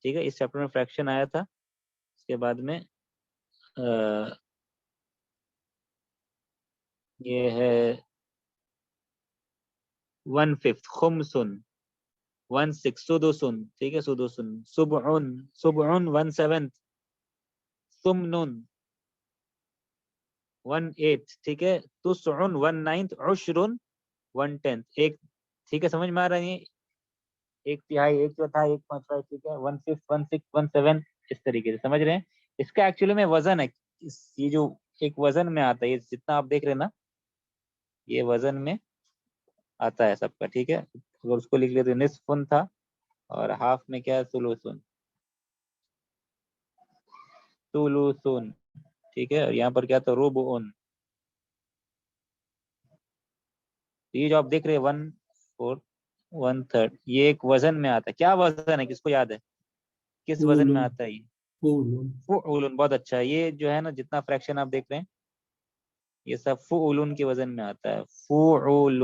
ٹھیک ہے. اس چیپٹر میں فریکشن آیا تھا. اس کے بعد میں یہ ہے 1/5 خمسن, 1/6 سدسن, ٹھیک ہے, سدسن. سبعن 1/7, ثمن 1/8, ٹھیک ہے. تسعن 1/9, عشرن 1/10, ایک, ٹھیک ہے. سمجھ میں آ رہی ہے, ایک تہائی, ایک چوتھائی, ایک پانچواں, ٹھیک ہے. 1/5 1/6 1/7 اس طریقے سے, سمجھ رہے ہیں. اس کا ایکچولی میں وزن ہے, یہ جو ایک وزن میں آتا ہے, یہ جتنا آپ دیکھ رہے ہیں نا, یہ وزن میں آتا ہے سب کا, ٹھیک ہے. اگر اس کو لکھ لیتے نصفن تھا, اور ہاف میں کیا ہے, ثلثن, ثلثن, ٹھیک ہے. اور یہاں پر کیا تھا, ربعن. یہ جو آپ دیکھ رہے ہیں 1/4 1/3, یہ ایک وزن میں آتا ہے. کیا وزن ہے, کس کو یاد ہے, کس وزن میں آتا ہے یہ؟ فعول. بہت اچھا. یہ جو ہے نا, جتنا فریکشن آپ دیکھ رہے ہیں, یہ سب فعول کے وزن میں آتا ہے. فعول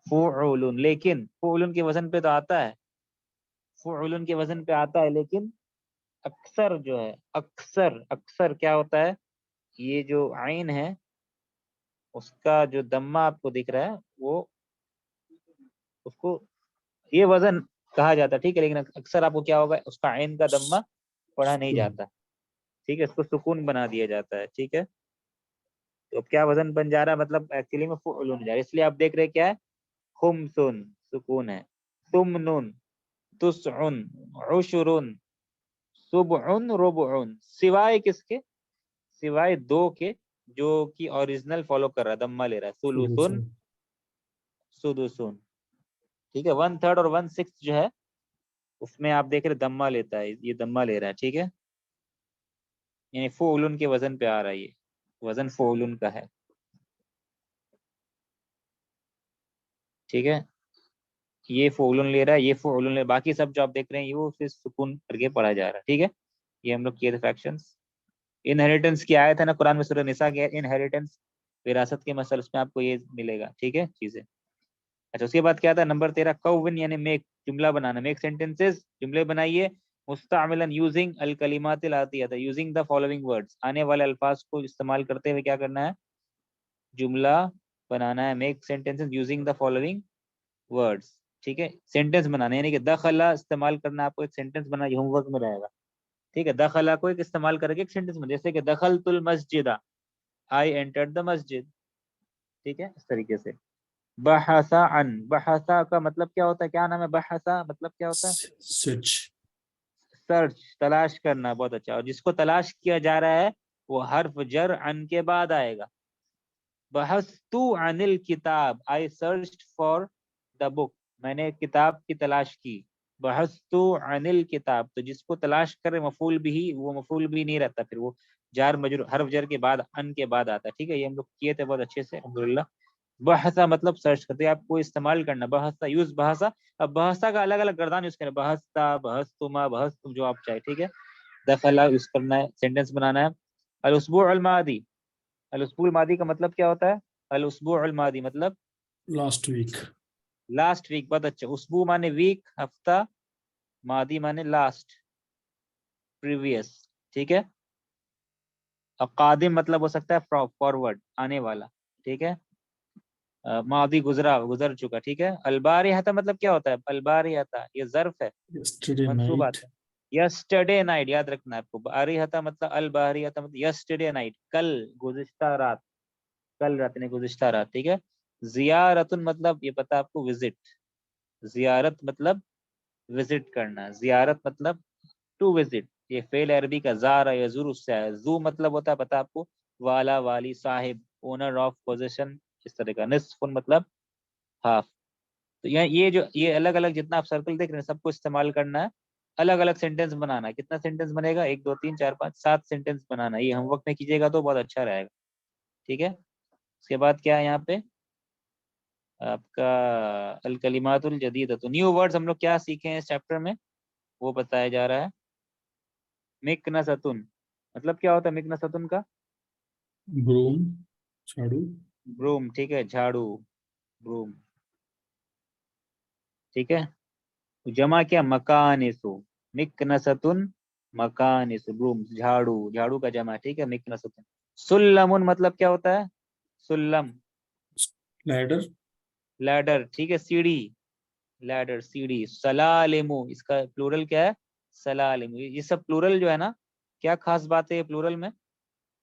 فعول, لیکن فعول کے وزن پہ تو آتا ہے, فعول کے وزن پہ آتا ہے, لیکن اکثر جو ہے, اکثر کیا ہوتا ہے, یہ جو عین ہے اس کا جو دمہ آپ کو دکھ رہا ہے, وہ اس کو یہ وزن کہا جاتا ہے, ٹھیک ہے. لیکن اکثر آپ کو کیا ہوگا, اس کا عین کا دمہ پڑھا نہیں جاتا, ٹھیک ہے. اس کو سکون بنا دیا جاتا ہے, ٹھیک ہے. تو اب کیا وزن بن جا رہا ہے, مطلب ایکچولی میں فعول جا رہا ہے. اس لیے آپ دیکھ رہے کیا ہے, خمسن سکون ہے, ثمن, تسعن, عشرن, سبعن, ربعن, سوائے کس کے, سوائے دو کے جو کہ اوریجنل فالو کر رہا ہے, دمہ لے رہا ہے. ثلثن, سدسن, ٹھیک ہے. 1/3 اور 1/6 جو ہے اس میں آپ دیکھ رہے دمہ لیتا ہے, یہ دمہ لے رہا ہے, ٹھیک ہے. یعنی فعول کے وزن پہ آ رہا ہے, یہ وزن فعول کا ہے, ٹھیک ہے. یہ فعول لے رہا ہے, یہ فعول لے رہا ہے, باقی سب جو آپ دیکھ رہے ہیں یہ وہ صرف سکون کر کے پڑھا جا رہا ہے, ٹھیک ہے. یہ ہم لوگ کیے تھے فریکشنز. انہیریٹنس کی آیت ہے نا قرآن میں, سورہ نساء کی انہیریٹنس, وراثت کے مسئلے, اس میں آپ کو یہ ملے گا, ٹھیک ہے, چیزیں. اچھا, اس کے بعد کیا تھا, نمبر 13 کون یعنی میک, جملہ بنانا. میک سینٹینسز, جملے بنائیے. مستعملا یوزنگ الکلمات الاتیہ, یوزنگ دا فالوئنگ ورڈز, آنے والے الفاظ کو استعمال کرتے ہوئے کیا کرنا ہے, جملہ بنانا ہے. Make sentences using the following words, ٹھیک ہے. سینٹینس بنانا یعنی کہ دخلا استعمال کرنا, آپ کو ایک سینٹینس بنا, یہ ہوم ورک میں رہے گا, ٹھیک ہے. دخلا کو ایک استعمال کر کے ایک سینٹینس بنا, جیسے کہ دخلت المسجد, آئی انٹرڈ دا مسجد, ٹھیک ہے, اس طریقے سے. بحث عن, بحث کا مطلب کیا ہوتا ہے, کیا نام ہے, بحث مطلب کیا ہوتا ہے, سرچ, تلاش کرنا. بہت اچھا. اور جس کو تلاش کیا جا رہا ہے وہ حرف جر عن کے بعد آئے گا. بحثت عن الکتاب, آئی سرچ فار دا بک, میں نے کتاب کی تلاش کی. بحثت عن الکتاب, تو جس کو تلاش کرے مفعول بھی, وہ مفعول بھی نہیں رہتا, پھر وہ جار مجرور حرف جر کے بعد ان کے بعد آتا ہے, ٹھیک ہے. یہ ہم لوگ کیے تھے بہت اچھے سے, الحمدللہ. بحثا مطلب سرچ کرتے, آپ کو استعمال کرنا. بحثا, یوز بحثا. اب بحثا کا الگ الگ گردان یوز کریں, بحثتا, بحثتما, بحثتم, جو آپ چاہے, ٹھیک ہے. دخلا یوز کرنا ہے, سینٹینس بنانا ہے. الاسبوع الماضی, الاسبوع الماضی کا مطلب کیا ہوتا ہے, الاسبوع الماضی مطلب لاسٹ ویک. Last week. بہت اچھا. اسبوع مانے ویک, ہفتہ, ماضی مانے لاسٹ, پریویس, ٹھیک ہے. قادم مطلب ہو سکتا ہے فارورڈ, آنے والا, ٹھیک ہے. ماضی گزرا, گزر چکا, ٹھیک ہے. البارحہ مطلب کیا ہوتا ہے, البارحہ یہ ظرف ہے, Yesterday منصوب night. آتا ہے. یسٹرڈے نائٹ, یاد رکھنا ہے آپ کو. باریحہ مطلب الباریحہ مطلب یسٹرڈے نائٹ, کل, گزشتہ رات, کل رات نے گزشتہ رات, ٹھیک ہے. زیارت مطلب یہ پتا آپ کو, وزٹ. زیارت مطلب وزٹ کرنا, زیارت مطلب ٹو وزٹ. یہ فعل عربی کا زار یزور اس سے ہے. زو مطلب ہوتا ہے پتا آپ کو, والا, والی, صاحب, اونر آف, پوزیشن, اس طرح کا. نصف مطلب ہاف. تو یہ جو یہ الگ الگ جتنا آپ سرکل دیکھ رہے ہیں سب کو استعمال کرنا ہے. الگ الگ سینٹینس بنانا ہے. کتنا سینٹینس بنے گا, 1 2 3 4 5 7 سینٹینس بنانا ہے. یہ ہوم ورک میں کیجیے گا تو بہت اچھا رہے گا, ٹھیک ہے. اس کے بعد کیا ہے یہاں پہ, آپ کا الکلمات الجدیدۃ، نیو ورڈز ہم لوگ کیا سیکھے ہیں اس چیپٹر میں وہ بتایا جا رہا ہے. مکنستن مطلب کیا ہوتا ہے مکنستن کا؟ broom, جھاڑو. بروم، ٹھیک ہے، جھاڑو، بروم، ٹھیک ہے. جمع کیا؟ مکانسو، مکنستن مکانس، بروم جھاڑو، جھاڑو کا جمع، ٹھیک ہے، مکنستن. سلمن مطلب کیا ہوتا ہے؟ سلم، Ladder, لیڈر، ٹھیک ہے، سیڑھی، لیڈر سیڑھی. سلالم اس کا پلورل کیا ہے؟ سلالم. یہ سب پلورل جو ہے نا، کیا خاص بات ہے یہ پلورل میں؟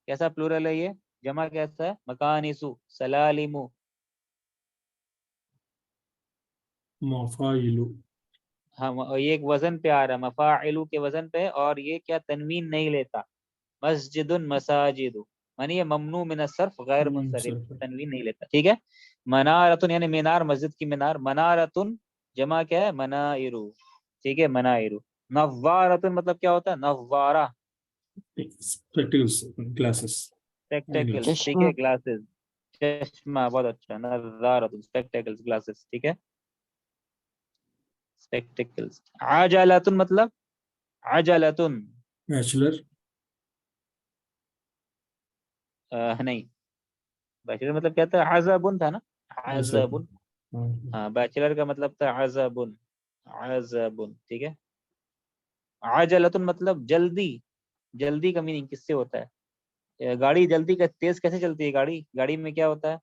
کیسا پلورل ہے یہ؟ جمع کیسا ہے؟ مکانسو، سلالم. مفاعل. ہاں یہ ایک وزن پہ آ رہا ہے، مفاعلو کے وزن پہ، اور یہ کیا تنوین نہیں لیتا. مسجد مساجد، یعنی یہ ممنوع من الصرف غیر منصرف، تنوین نہیں لیتا، ٹھیک ہے. منارتن یعنی مینار، مسجد کی مینار. منارتن جمع کیا ہے؟ منائرو، ٹھیک ہے، منائرو. نوارتن مطلب کیا ہوتا ہے؟ نوارہ، Spectacles, glasses. اسپیکٹیکلز، ٹھیک چشمہ. ہے، گلاسز، چشمہ، بہت اچھا. نظارتن اسپیکٹیکلز، گلاسز، ٹھیک ہے، اسپیکٹیکلز. عجلتن مطلب؟ عجلتن Bachelor, نہیں، بیچلر مطلب کیا تھا؟ عزبن تھا نا، Asab. عزبن. ہاں بیچلر کا مطلب تھا عزبن، عزبن، ٹھیک ہے. عجلتن مطلب جلدی، جلدی کا میننگ کس سے ہوتا ہے؟ گاڑی جلدی کا تیز کیسے چلتی ہے گاڑی؟ گاڑی میں کیا ہوتا ہے؟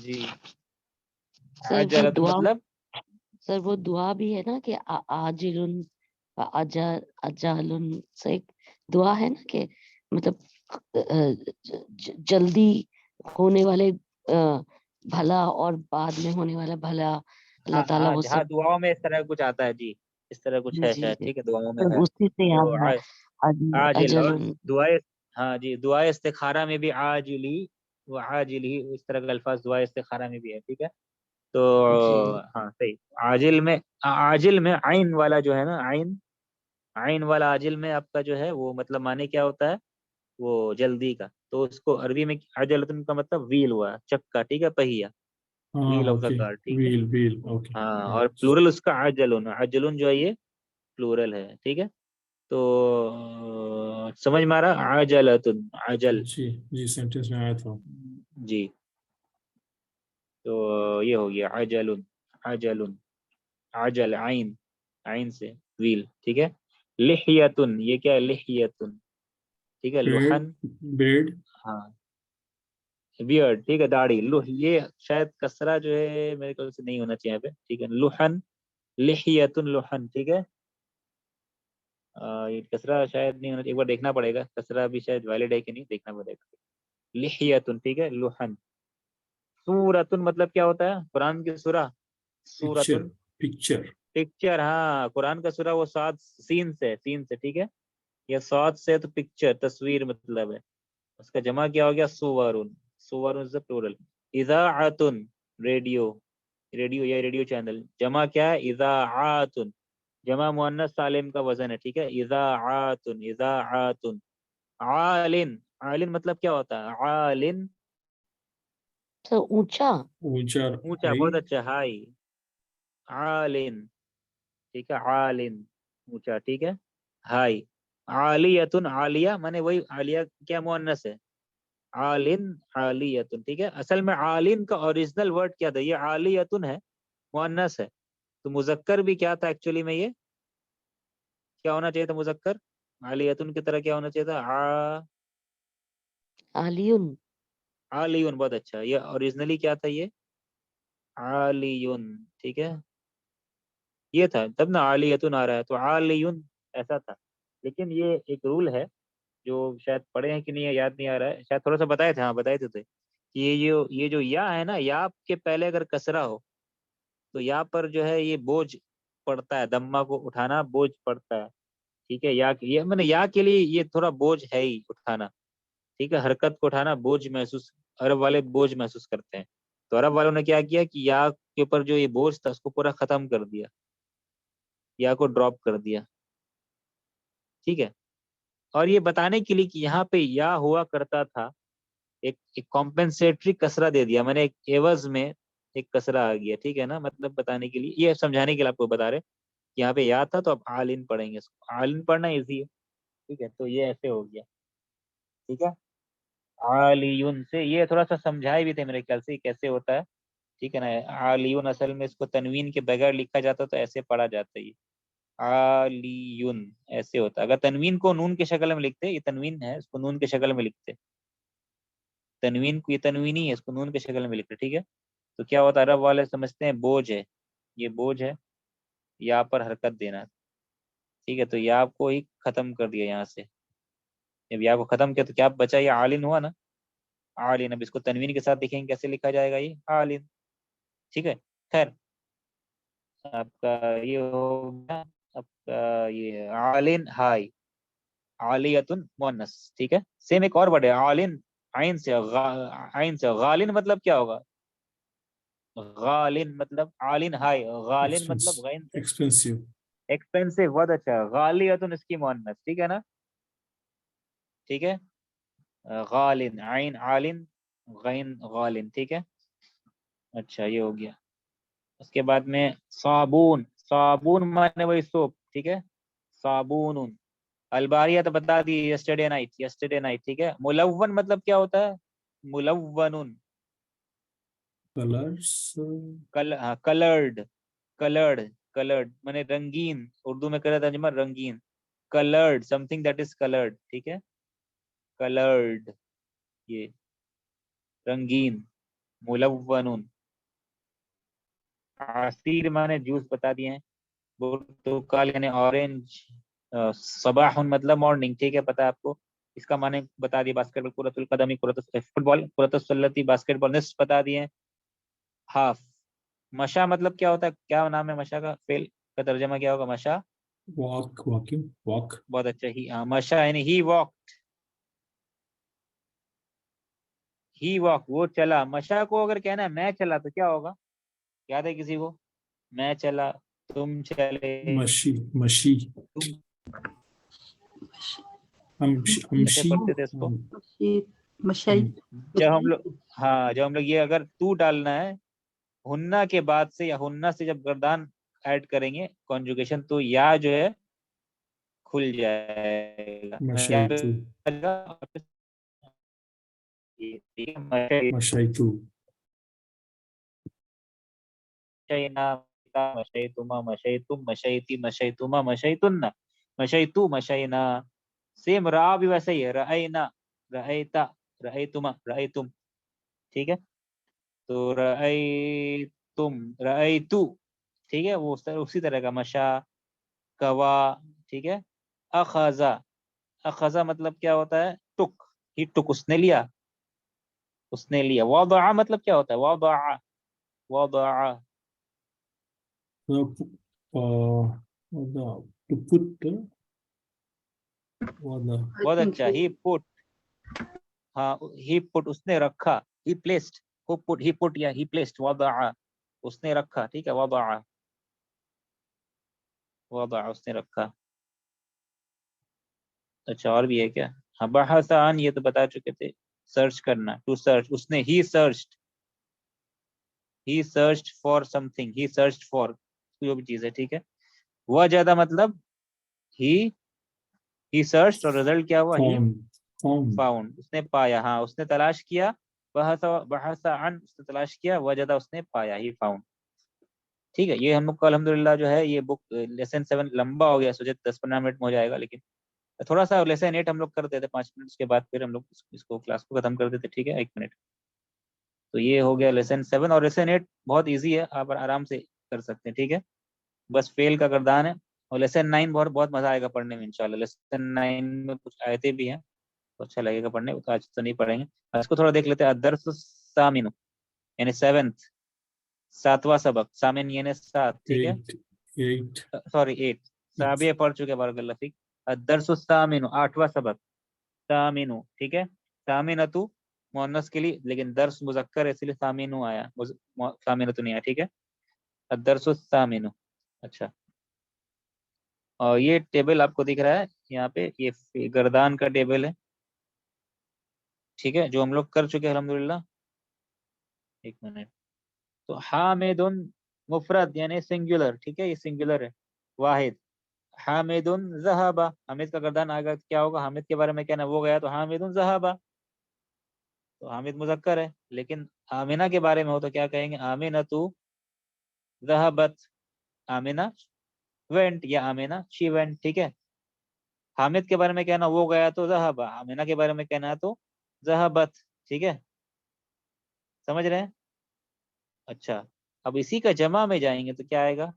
جی سر وہ عجلتن دعا، مطلب سر وہ دعا بھی ہے نا کہ آجلن اجالن سے ایک دعا ہے نا کہ مطلب جلدی ہونے والے بھلا اور بعد میں ہونے والا بھلا، اللہ ہاں تعالیٰ ہاں وہ جہاں سب. دعاؤں میں اس طرح کچھ آتا ہے، جی اس طرح کچھ ہے جی شاید، ٹھیک ہے، دعاؤں میں سر ہے. اسی سے تو یاد ہے عاجل، اور اجلن. دعائے، ہاں جی دعائے استخارہ میں بھی عاجلی و عاجلی اس طرح کا الفاظ دعائے استخارہ میں بھی ہے، ٹھیک ہے. تو جی ہاں صحیح. عاجل میں عین والا جو ہے نا، عین والا عاجل میں آپ کا جو ہے وہ مطلب معنی کیا ہوتا ہے؟ وہ جلدی کا. تو اس کو عربی میں عجلتن کا مطلب ویل ہوا، چکا، ٹھیک ہے، پہیا، ویل آف دا Okay. کار، ٹھیک ہے. Wheel, okay. ہاں Got اور it. پلورل اس کا عجلن، عجلن جو ہے یہ پلورل ہے، ٹھیک ہے. تو سمجھ میں آ رہا؟ عجلتن، عجل، جی سینٹینس میں آیا تھا. جی. تو یہ ہو گیا عجلن، عجلن، عجل، عین، عین سے ویل، ٹھیک ہے. لحیتن یہ کیا ہے؟ لحیتن، ٹھیک ہے. بیڈ، لحن، بیڈ. ہاں بیئرڈ، ٹھیک ہے، داڑھی. لوح یہ شاید کسرہ جو ہے میرے خیال سے نہیں ہونا چاہیے یہاں پہ، ٹھیک ہے. لحن، لحیتن، لحن، ٹھیک ہے. یہ کسرہ شاید نہیں ہونا چاہیے، ایک بار دیکھنا پڑے گا کسرہ بھی شاید ویلڈ ہے کہ نہیں، دیکھنا پڑے گا. لحیتن، ٹھیک ہے، لحن. سورتن مطلب کیا ہوتا ہے؟ قرآن کی سورہ. Picture, سورتن picture. پکچر، ہاں قرآن کا سورہ وہ سات سین سے، سین سے، ٹھیک ہے. یہ سات سے تو پکچر، تصویر مطلب ہے. اس کا جمع کیا ہو گیا؟ سورن، سورن از پلورل. اذاعتن ریڈیو، ریڈیو یا ریڈیو چینل. جمع کیا ہے؟ اذاعاتن، جمع مؤنث سالم کا وزن ہے، ٹھیک ہے. اذاعاتن، اذاعاتن. عالن، عالن مطلب کیا ہوتا ہے؟ عالن سر اونچا. اونچا، اونچا، ہائی. بہت اچھا، ہائی. عالن، ٹھیک ہے، عالن اونچا، ٹھیک ہے، ہائی. عالیتن، عالیہ مانے وہی عالیہ کیا مؤنث ہے؟ عالن، عالیتن، ٹھیک ہے. اصل میں عالن کا اوریجنل ورڈ کیا تھا؟ یہ عالیتن ہے، مؤنث ہے. تو مذکر بھی کیا تھا ایکچولی میں؟ یہ کیا ہونا چاہیے تھا مذکر؟ عالیتن کی طرح کیا ہونا چاہیے تھا؟ عالیون. عالیون، بہت اچھا. یہ اوریجنلی کیا تھا؟ یہ عالیون، ٹھیک ہے، یہ تھا تب نا عالیتن آ رہا ہے، تو عالیون ایسا تھا. لیکن یہ ایک رول ہے جو شاید پڑھے ہیں کہ نہیں ہے، یاد نہیں آ رہا ہے، شاید تھوڑا سا بتائے تھے، ہاں بتائے تھے کہ یہ جو یا ہے نا، یا کے پہلے اگر کسرہ ہو تو یا پر جو ہے یہ بوجھ پڑتا ہے، دمہ کو اٹھانا بوجھ پڑتا ہے، ٹھیک ہے. یا میں نے یا کے لیے یہ تھوڑا بوجھ ہے ہی اٹھانا، ٹھیک ہے. حرکت کو اٹھانا بوجھ محسوس، عرب والے بوجھ محسوس کرتے ہیں. تو عرب والوں نے کیا کیا کہ یا کے اوپر جو یہ بوجھ تھا اس کو پورا ختم کر دیا، یا کو ڈراپ کر دیا، ٹھیک ہے. اور یہ بتانے کے لیے کہ یہاں پہ یا ہوا کرتا تھا، ایک کمپنسیٹری کسرہ دے دیا میں نے، ایک عوض میں ایک کسرہ آ گیا، ٹھیک ہے نا، مطلب بتانے کے لیے، یہ سمجھانے کے لیے آپ کو بتا رہے کہ یہاں پہ یا تھا تو اب عالن پڑھیں گے اس کو، عالن پڑھنا ایزی ہے، ٹھیک ہے، تو یہ ایسے ہو گیا، ٹھیک ہے. عالیون سے یہ تھوڑا سا سمجھائے بھی تھے میرے خیال سے کیسے ہوتا ہے، ٹھیک ہے نا. عالیون اصل میں اس کو تنوین کے بغیر لکھا جاتا تو ایسے پڑھا جاتا ہے، عالیون ایسے ہوتا ہے. اگر تنوین کو نون کی شکل میں لکھتے، یہ تنوین ہے، اس کو نون کی شکل میں لکھتے، تنوین کو، یہ تنوینی ہے، اس کو نون کی شکل میں لکھتے، ٹھیک ہے. تو کیا ہوتا ہے، عرب والے سمجھتے ہیں بوجھ ہے، یہ بوجھ ہے، یا پر حرکت دینا، ٹھیک ہے. تو یا کو ہی ختم کر دیا یہاں سے، جب یا کو ختم کیا تو کیا بچا، یہ عالن ہوا نا، عالن. اب اس کو تنوین کے ساتھ دیکھیں گے کیسے لکھا جائے گا، یہ عالن، ٹھیک ہے. خیر آپ کا یہ ہو گیا، آپ کا یہ عالن ہائی، عالیتن مونس، ٹھیک ہے. سیم ایک اور ورڈ ہے عالن، عین سے عین سے. غالن مطلب کیا ہوگا، غالن مطلب عالن ہائی، غالن مطلب غین سے ایکسپینسو. ایکسپینسو، بہت اچھا. غالیتن اس کی مونس، ٹھیک ہے نا، ٹھیک ہے. غالن، عین عالن، غین غالن، ٹھیک ہے. اچھا یہ ہو گیا. اس کے بعد میں صابون، صابون مانے وہی سوپ، ٹھیک ہے. صابون. الباریہ تو بتا دی، یسٹرڈے نائٹ، یسٹرڈے نائٹ، ٹھیک ہے. ملون مطلب کیا ہوتا ہے، ملون، کلرس. کلرڈ، کلرڈ، کلرڈ مانے رنگین، اردو میں کرا ترجمہ رنگین، coloured, some thing that is coloured, ٹھیک ہے. کلرڈ یہ رنگین، ملون. عصیر مانے جوس بتا دیے ہیں، برتقال یعنی اورنج. صباح مطلب مارننگ، ٹھیک ہے، پتا ہے آپ کو. اس کا معنی بتا دیے، باسکٹ بال، کرۃ القدمی، فٹ بال، کرۃ السلتی، باسکٹ بال، نصف بتا دیے. ہاف. مشا مطلب کیا ہوتا ہے، کیا نام ہے مشا کا، فعل کا ترجمہ کیا ہوگا مشا. Walk, walking, walk. بہت اچھا. ہی مشا یعنی ہی واک، ہی واک وہ چلا. مشا کو اگر کہنا ہے میں چلا تو کیا ہوگا، یاد ہے کسی کو، میں چلا، تم چلے، مشی، مشی. تم کیسے امشی. پڑھتے تھے اس کو، مشائی، جب ہم لوگ، ہاں جب ہم لوگ یہ اگر تو ڈالنا ہے ہننا کے بعد سے، یا ہننا سے جب گردان ایڈ کریں گے کنجوگیشن، تو یا جو ہے کھل جائے مشیتو، گا. مشیتو. مشیتما، مشیتم، مشیتی، مشیتما، مشیتن، مشیتو، مشینا. سیم را بھی ویسے ہی ہے، رأینا، رأیتا، رأیتما، رأیتم، ٹھیک ہے. تو رأیتم، رأیتو، ٹھیک ہے، وہ اسی طرح کا. مشا، کوا، ٹھیک ہے. اخذا، اخذا مطلب کیا ہوتا ہے، ٹک، ہی ٹک، اس نے لیا، اس نے لیا. وضع مطلب کیا ہوتا ہے، وضع، وضع. To put, وضع. بہت اچھا. ہی پٹ، ہاں ہی پٹ اس نے رکھا، ہی پلیسڈ، ہو پٹ، ہی پٹ یا ہی پلیسڈ. وضع اس نے رکھا، ٹھیک ہے. وضع، وضع اس نے رکھا. اچھا اور بھی ہے کیا، ہاں بحث عن، یہ تو بتا چکے تھے، سرچ کرنا، ٹو سرچ. اس نے ہی searched, he searched for something, he searched for جو بھی چیز ہے، ٹھیک ہے. وجد مطلب ہی سرچڈ اور رزلٹ کیا ہوا، ہی Found, found. فاؤنڈ، اس نے پایا. ہاں اس نے تلاش کیا، بحث عن اس نے تلاش کیا، وجدہ اس نے پایا، ہی فاؤنڈ، ٹھیک ہے. یہ ہم لوگ کو الحمدللہ جو ہے یہ بک لیسن 7 لمبا ہو گیا، سوچے 10-15 منٹ میں ہو جائے گا، لیکن تھوڑا سا لیسن 8 ہم لوگ کر دیتے 5 منٹ، اس کے بعد پھر ہم لوگ اس کو کلاس کو ختم کر دیتے، ٹھیک ہے. 1 منٹ. تو یہ ہو گیا لیسن 7، اور لیسن 8 بہت ایزی ہے، آپ آرام سے کر سکتے ہیں، ٹھیک ہے. بس فیل کا گردان ہے. اور لیسن 9 بہت بہت مزہ آئے گا پڑھنے میں انشاءاللہ. لیسن 9 میں کچھ آیتیں بھی ہیں تو اچھا لگے گا پڑھنے، تو آج تو نہیں پڑھیں گے. اس کو تھوڑا دیکھ لیتے ہیں. الدرس الثامن یعنی 7th، 7واں سبق. سامن یعنی 7، ٹھیک ہے. 8. سوری 8، سابع پڑھ چکے، بارک اللہ فیک. الدرس الثامن 8واں سبق. ثامن، ٹھیک ہے. ثامنتو مؤنث کے لیے، لیکن درس مذکر ہے اس لیے ثامنو آیا، ثامنتو نہیں آیا، ٹھیک ہے. الدرس الثامن. اچھا اور یہ ٹیبل آپ کو دکھ رہا ہے یہاں پہ، یہ گردان کا ٹیبل ہے، ٹھیک ہے، جو ہم لوگ کر چکے الحمدللہ. ایک منٹ. تو حامد مفرد یعنی سنگولر، ٹھیک ہے، یہ سنگولر ہے، واحد. حامد ذهب، حامد کا گردان آگا کیا ہوگا، حامد کے بارے میں کہنا وہ گیا تو حامد ذهب، تو حامد مذکر ہے. لیکن آمینہ کے بارے میں ہو تو کیا کہیں گے، آمینۃ ذهبت، آمینہ went یا آمینہ she went، ٹھیک ہے. حامد کے بارے میں کہنا وہ گیا تو ذهب، آمینہ کے بارے میں کہنا تو ذهبت، ٹھیک ہے، سمجھ رہے ہیں. اچھا اب اسی کا جمع میں جائیں گے تو کیا آئے گا،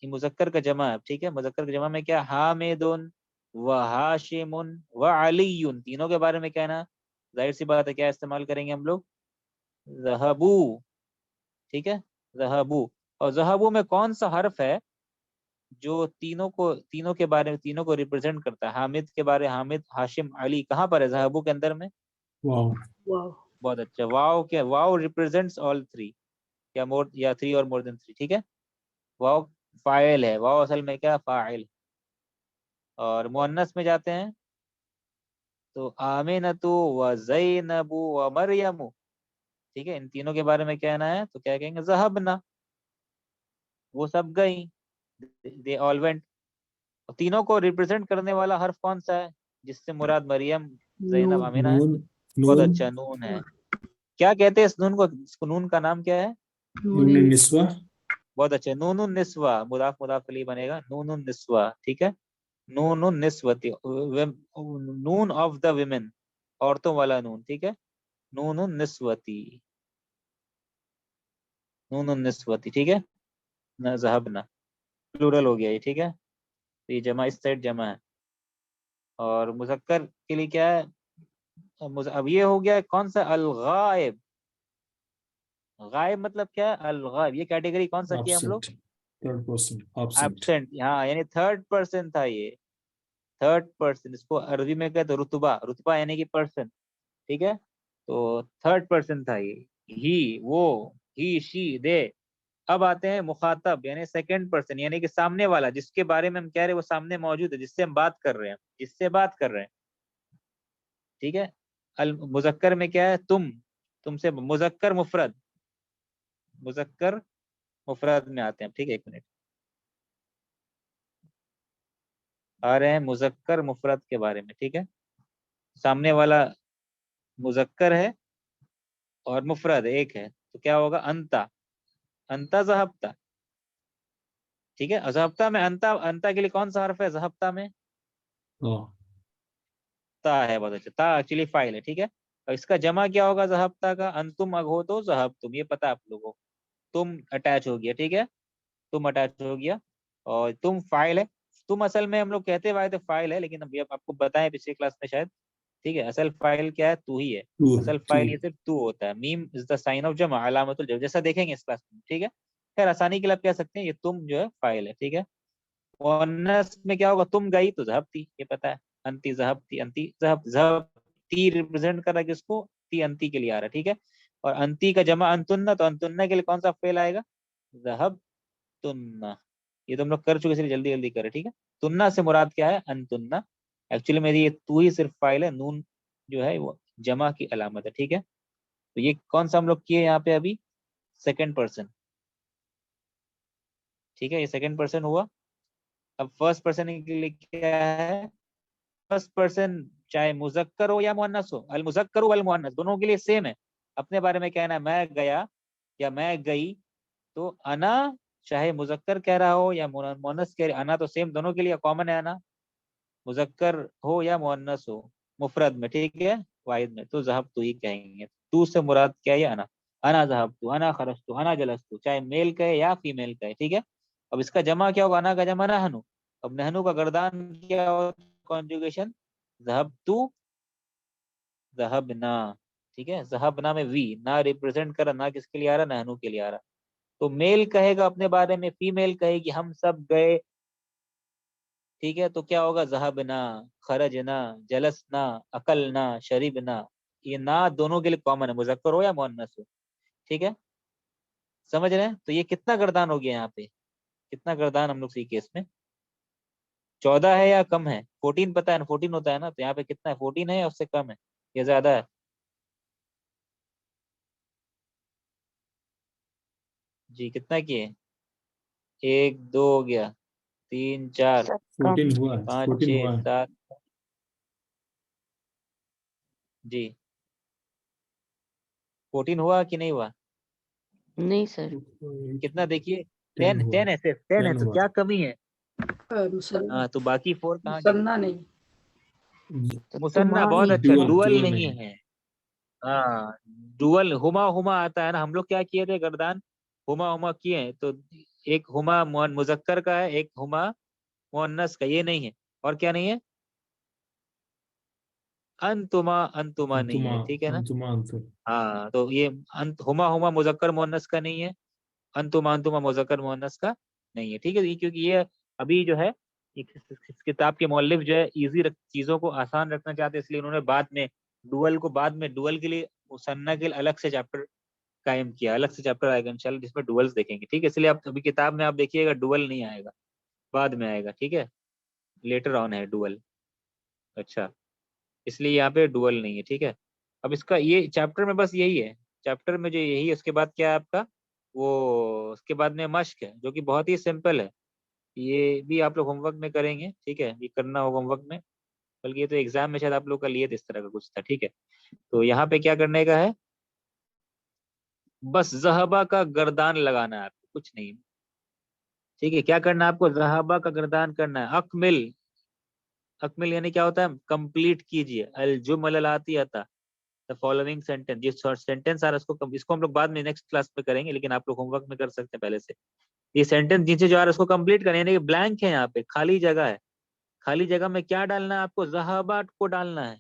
یہ مذکر کا جمع ہے، ٹھیک ہے. مذکر کا جمع میں کیا، حامد و ہاشم و علی، تینوں کے بارے میں کہنا، ظاہر سی بات ہے کیا استعمال کریں گے ہم لوگ، ذہبو، ٹھیک ہے، ذہبو. اور ذہبو میں کون سا حرف ہے جو تینوں کے بارے میں، تینوں کو ریپرزینٹ کرتا ہے، حامد کے بارے، حامد ہاشم علی کہاں پر ہے ذہبو کے اندر میں، واو. واو. بہت اچھا. واو کیا، واو ریپرزینٹس آل تھری یا مور یا تھری اور مور دین تھری، ٹھیک ہے. واو فاعل ہے، واو اصل میں کیا، فاعل. اور مؤنث میں جاتے ہیں تو آمینۃ و زینب و مریم، ٹھیک ہے، ان تینوں کے بارے میں کہنا ہے تو کیا کہیں گے، ذہبنا، وہ سب گئیں، they all went. تینوں کو ریپرزینٹ کرنے والا حرف کون سا ہے جس سے مراد مریم، زینب، نون. آمینہ ہے، نون. بہت نون. اچھا، نون ہے. کیا کہتے ہیں اس نون کو، اس کو نون کا نام کیا ہے، نون نون نسوہ. بہت اچھا، نون النسوہ، مضاف مضاف الیہ بنے گا، نون النسوہ، ٹھیک ہے. نون النسوتی، نون آف دا ویمن، عورتوں والا نون، ٹھیک ہے، نون النسوتی، نون النسوتی، ٹھیک ہے. نہ ذهبنا پلورل ہو گیا یہ، ٹھیک ہے. تو یہ جمع اس سائڈ جمع ہے. اور مذکر کے لیے کیا ہے، اب یہ ہو گیا کون سا، الغائب. غائب مطلب کیا ہے، الغائب، یہ کیٹیگری کون سا کیا ہم لوگ، Absent. Third person. Absent. Absent, ہاں یعنی تھرڈ پرسن تھا یہ، تھرڈ پرسن. اس کو عربی میں کہتے ہیں رتبہ، رتبہ یعنی کہ پرسن، ٹھیک ہے. تو تھرڈ پرسن تھا یہ، ہی، وہ، ہی، شی، دے. اب آتے ہیں مخاطب یعنی سیکنڈ پرسن، یعنی کہ سامنے والا، جس کے بارے میں ہم کہہ رہے ہیں وہ سامنے موجود ہے، جس سے ہم بات کر رہے ہیں، جس سے بات کر رہے ہیں، ٹھیک ہے. المذکر میں کیا ہے، تم سے، مذکر مفرد، مذکر مفرد میں آتے ہیں، ٹھیک ہے. ایک منٹ، آ رہے ہیں مذکر مفرد کے بارے میں، ٹھیک ہے. سامنے والا مذکر ہے اور مفرد ایک ہے تو کیا ہوگا، انتا، انتا ذہبتا، ٹھیک ہے. ذہبتا میں انتا، انتا کے لیے کون سا حرف ہے ذہبتا میں، ہاں. تا ہے، بہت اچھا. تا ایکچولی فائل ہے، ٹھیک ہے. اور اس کا جمع کیا ہوگا ذہبتا کا، انتم اگ ہو تو ذہب تم، یہ پتا آپ لوگوں کو، تم اٹیچ ہو گیا، ٹھیک ہے، تم اٹیچ ہو گیا. اور تم فائل ہے، تم اصل میں ہم لوگ کہتے ہوئے تھے فائل ہے، لیکن ابھی آپ کو بتائیں پچھلی کلاس میں شاید، ٹھیک ہے. اصل فائل کیا ہے، تو ہی ہے، اصل فائل یہ صرف تو ہوتا ہے. میم از دا سائن آف جمع، علامت الجمع، جیسا دیکھیں گے اس کلاس میں، ٹھیک ہے. خیر آسانی کے لیے آپ کہہ سکتے ہیں یہ تم جو ہے فائل ہے، ٹھیک ہے. مؤنث میں کیا ہوگا، تم گئی تو ذهبتی، یہ پتا ہے، انتی ذهبتی، انتی ذهبتی ریپرزینٹ کر رہا ہے کس کو، تی، انتی کے لیے آ رہا ہے، ٹھیک ہے. اور انتی کا جمع انتن، تو انتن کے لیے کون سا فعل آئے گا، ذهبتن. یہ تو ہم لوگ کر چکے اس لیے جلدی جلدی کرے، ٹھیک ہے. تننا سے مراد کیا ہے، انتن. ایکچولی میری یہ تو ہی صرف فائل ہے، نون جو ہے وہ جمع کی علامت ہے، ٹھیک ہے. تو یہ کون سا ہم لوگ کیے یہاں پہ ابھی، سیکنڈ پرسن، ٹھیک ہے، یہ سیکنڈ پرسن ہوا. اب فرسٹ پرسن کے لیے کیا ہے، فرسٹ پرسن چاہے مذکر ہو یا مؤنث ہو، المذکر والمؤنث دونوں کے لیے سیم ہے. اپنے بارے میں کہنا ہے میں گیا یا میں گئی، تو انا چاہے مذکر کہہ رہا ہو یا مؤنث کہہ رہا، انا تو سیم دونوں کے لیے کامن ہے، انا مذکر ہو یا مؤنث ہو، مفرد میں، ٹھیک ہے، واحد میں، تو ذهبت ہی کہیں گے. تو سے مراد کیا ہے، انا، انا ذهبت، انا خرجت، انا جلست، چاہے میل کہے یا فیمیل کہے، ٹھیک ہے. اب اس کا جمع کیا ہوگا، انا کا جمع نحنو. اب نحنو کا گردان کیا ہو، کنجوگیشن ذهبت ذهبنا، ٹھیک ہے. ذهبنا میں وی نہ ریپرزینٹ کر رہا، نہ کس کے لیے آ رہا، نحنو کے لیے آ رہا. تو میل کہے گا اپنے بارے میں، فیمیل کہے گی ہم سب گئے، ٹھیک ہے. تو کیا ہوگا، ذهبنا، خرجنا، جلسنا، اکلنا، شربنا. یہ نہ دونوں کے لیے کامن ہے، مذکر ہو یا مؤنث ہو، ٹھیک ہے. سمجھ رہے ہیں. تو یہ کتنا گردان ہو گیا یہاں پہ، کتنا گردان ہم لوگ سیکھے اس میں، 14 ہے یا کم ہے؟ 14 پتہ ہے نا 14 ہوتا ہے نا, تو یہاں پہ کتنا ہے 14 ہے یا اس سے کم ہے یا زیادہ ہے؟ جی کتنا کیے؟ 1 2 ہو گیا, 3 4 سر کم 14 ہوا ہے, 5 14 6 ہوا ہے. 7. جی 14 ہوا کہ نہیں ہوا؟ نہیں سر. کتنا دیکھیے 10 10 ہوا 10 ہے, صرف 10 ہے, 10 تو ہوا. کیا کمی ہے؟ مسنہ ہاں تو باقی 4 کہاں گئے؟ مسنہ نہیں. تو مثنیٰ تمہاری بہت اچھا, ڈوئل ڈوئل ڈوئل نہیں ہے. ہاں ڈوئل ہما ہما آتا ہے نا, ہم لوگ کیا کیے تھے گردان ہما ہما کیے ہیں, تو ایک ہما مذکر کا ہے, ایک ہما مؤنث کا, یہ نہیں ہے. اور کیا نہیں ہے؟ انتما, انتما نہیں ہے, ٹھیک ہے نا. انتما انتم. ہاں تو یہ ہما ہما مذکر مؤنث کا نہیں ہے, انتما انتما مذکر مؤنث کا نہیں ہے, ٹھیک ہے. کیونکہ یہ ابھی جو ہے اس کتاب کے مؤلف جو ہے ایزی چیزوں کو آسان رکھنا چاہتے ہیں, اس لیے انہوں نے بعد میں ڈوئل کو بعد میں ڈوئل کے لیے مثنیٰ کے لیے الگ سے چیپٹر قائم کیا, الگ سے چیپٹر آئے گا انشاءاللہ جس میں ڈوئلز دیکھیں گے, ٹھیک ہے. اس لیے آپ ابھی کتاب میں آپ دیکھیے گا ڈوئل نہیں آئے گا, بعد میں آئے گا, ٹھیک ہے, لیٹر آن ہے ڈوئل. اچھا اس لیے یہاں پہ ڈوئل نہیں ہے, ٹھیک ہے. اب اس کا یہ چیپٹر میں بس یہی ہے, چیپٹر میں جو یہی ہے, اس کے بعد کیا ہے آپ کا وہ, اس کے بعد میں مشق ہے جو کہ بہت ہی سمپل ہے. یہ بھی آپ لوگ ہوم ورک میں کریں گے, ٹھیک ہے, یہ کرنا ہوگا ہوم ورک میں, بلکہ یہ تو ایگزام میں شاید آپ لوگ کا لیے تھے اس طرح کا کچھ تھا, ٹھیک ہے. تو یہاں پہ کیا کرنے کا ہے, بس ذہبہ کا گردان لگانا ہے آپ کو, کچھ نہیں, ٹھیک ہے. کیا کرنا ہے آپ کو, ذہبہ کا گردان کرنا ہے. اکمل, اکمل یعنی کیا ہوتا ہے, کمپلیٹ کیجئے. الجمل الاتیہ the following sentence, جس سینٹینس آ رہا ہے اس کو ہم لوگ بعد میں نیکسٹ کلاس میں کریں گے, لیکن آپ لوگ ہوم ورک میں کر سکتے ہیں پہلے سے. یہ سینٹینس نیچے جو آ رہا ہے اس کو کمپلیٹ کریں, یعنی کہ بلینک ہے, یہاں پہ خالی جگہ ہے. خالی جگہ میں کیا ڈالنا ہے آپ کو, ذہابات کو ڈالنا ہے.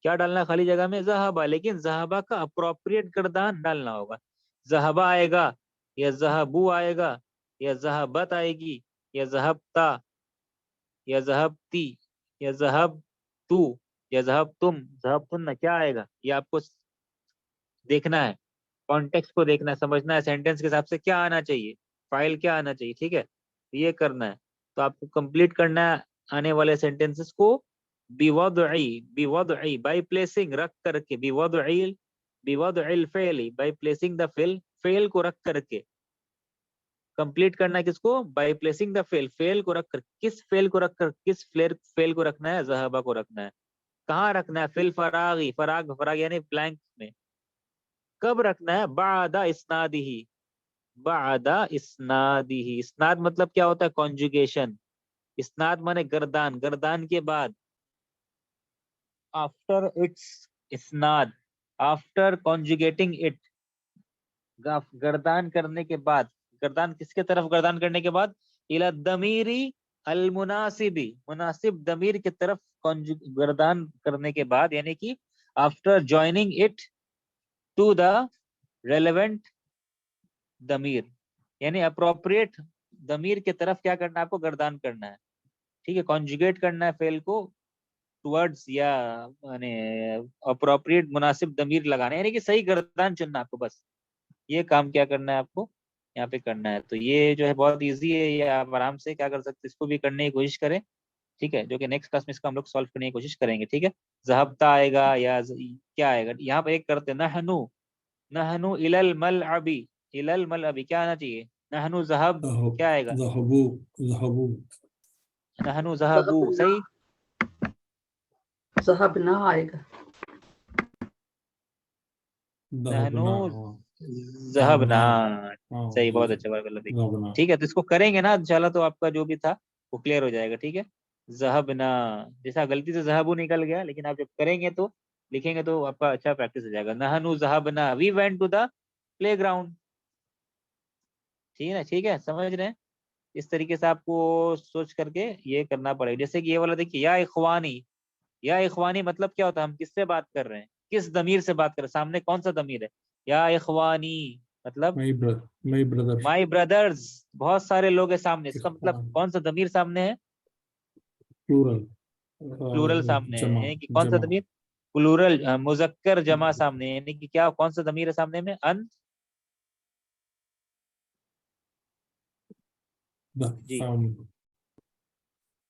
کیا ڈالنا ہے خالی جگہ میں, ذہابہ, لیکن ذہابہ کا اپروپریٹ گردان ڈالنا ہوگا. ذہبہ آئے گا یا ذہبو آئے گا یا ذہبت آئے گی یا ذہبتا یا ذہبتی یا ذہب تو یا ذہب تم, ذہب تم, کیا آئے گا یہ آپ کو دیکھنا ہے, کانٹیکسٹ کو دیکھنا ہے, سمجھنا ہے سینٹینس کے حساب سے کیا آنا چاہیے, فائل کیا آنا چاہیے, ٹھیک ہے. یہ کرنا ہے, تو آپ کو کمپلیٹ کرنا ہے آنے والے سینٹینسز کو بوضعی بائی پلیسنگ, رکھ کر کے, بوضع الفعل بائی پلیسنگ دا فعل کو رکھ کر کے. کمپلیٹ کرنا ہے کس کو, بائی پلیسنگ دا فعل کو رکھ کر, کس فعل کو رکھ کر, کس فعل کو رکھنا ہے, ذہبہ کو رکھنا ہے. کہاں رکھنا ہے, فی الفراغی, فراغ, فراغ یعنی بلینک میں. کب رکھنا ہے, بعد اسنادہ, بعد اسنادہ. اسناد مطلب کیا ہوتا ہے, کانجوگیشن. اسناد مانے گردان, گردان کے بعد, آفٹر اٹس اسناد, آفٹر کانجوگیٹنگ اٹ, گردان کرنے کے بعد. گردان کس کے طرف گردان کرنے کے بعد, الی الضمیر المناسب, مناسب ضمیر کی طرف گردان کرنے کے بعد, یعنی کہ after joining it to the relevant ضمیر, یعنی اپروپریٹ ضمیر کی طرف کیا کرنا ہے آپ کو, گردان کرنا ہے, ٹھیک ہے. کانجوگیٹ کرنا ہے فعل کو ٹورڈز یا یعنی اپروپریٹ مناسب ضمیر لگانا ہے, یعنی کہ صحیح گردان چننا آپ کو, بس یہ کام کیا کرنا ہے آپ کو یہاں پہ کرنا ہے. تو یہ جو ہے بہت ایزی ہے, یہ آپ آرام سے کیا کر سکتے, اس کو بھی کرنے کی کوشش کریں, ٹھیک ہے, جو کہ نیکسٹ کلاس میں اس کا ہم لوگ سالو کرنے کی کوشش کریں گے, ٹھیک ہے. ذہبتا آئے گا یا کیا آئے گا, یہاں پہ ایک کرتے نحنو, نحنو الی الملعب, الی الملعب کیا آنا چاہیے, نحنو ذہب, کیا آئے گا, ذہبو, ذہبو. نحنو ذہبو, صحیح. ذهبنا آئے گا. نحنو ذہبنا, ذہبنا, صحیح, جی بہت جی, اچھا بارک اللہ فیک. ذہبنا. ٹھیک ہے, تو اس کو کریں گے نا انشاءاللہ, تو آپ کا جو بھی تھا وہ کلیئر ہو جائے گا, ٹھیک ہے. ذہبنا, جیسا غلطی سے ذہبو نکل گیا, لیکن آپ جب کریں گے تو لکھیں گے تو آپ کا اچھا پریکٹس ہو جائے گا. نحنو ذہبنا, we went to the playground, ٹھیک ہے نا, ٹھیک ہے, سمجھ رہے ہیں. اس طریقے سے آپ کو سوچ کر کے یہ کرنا پڑے گا. جیسے کہ یہ والا دیکھیے, یا اخوانی, یا اخوانی مطلب کیا ہوتا ہے, ہم کس سے بات کر رہے ہیں, کس ضمیر سے بات کر رہے ہیں, سامنے کون سا ضمیر ہے. یا اخوانی مطلب مائی بردر. مائی بردرز, بہت سارے لوگ ہیں سامنے, اس کا مطلب کون سا ضمیر سامنے ہے, پلورل, پلورل سامنے ہے, جمع, یعنی کہ کون سا جمع. ضمیر, پلورل, مذکر جمع سامنے ہے, یعنی کہ کیا, کون سا ضمیر ہے سامنے میں, جی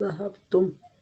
ذهبتم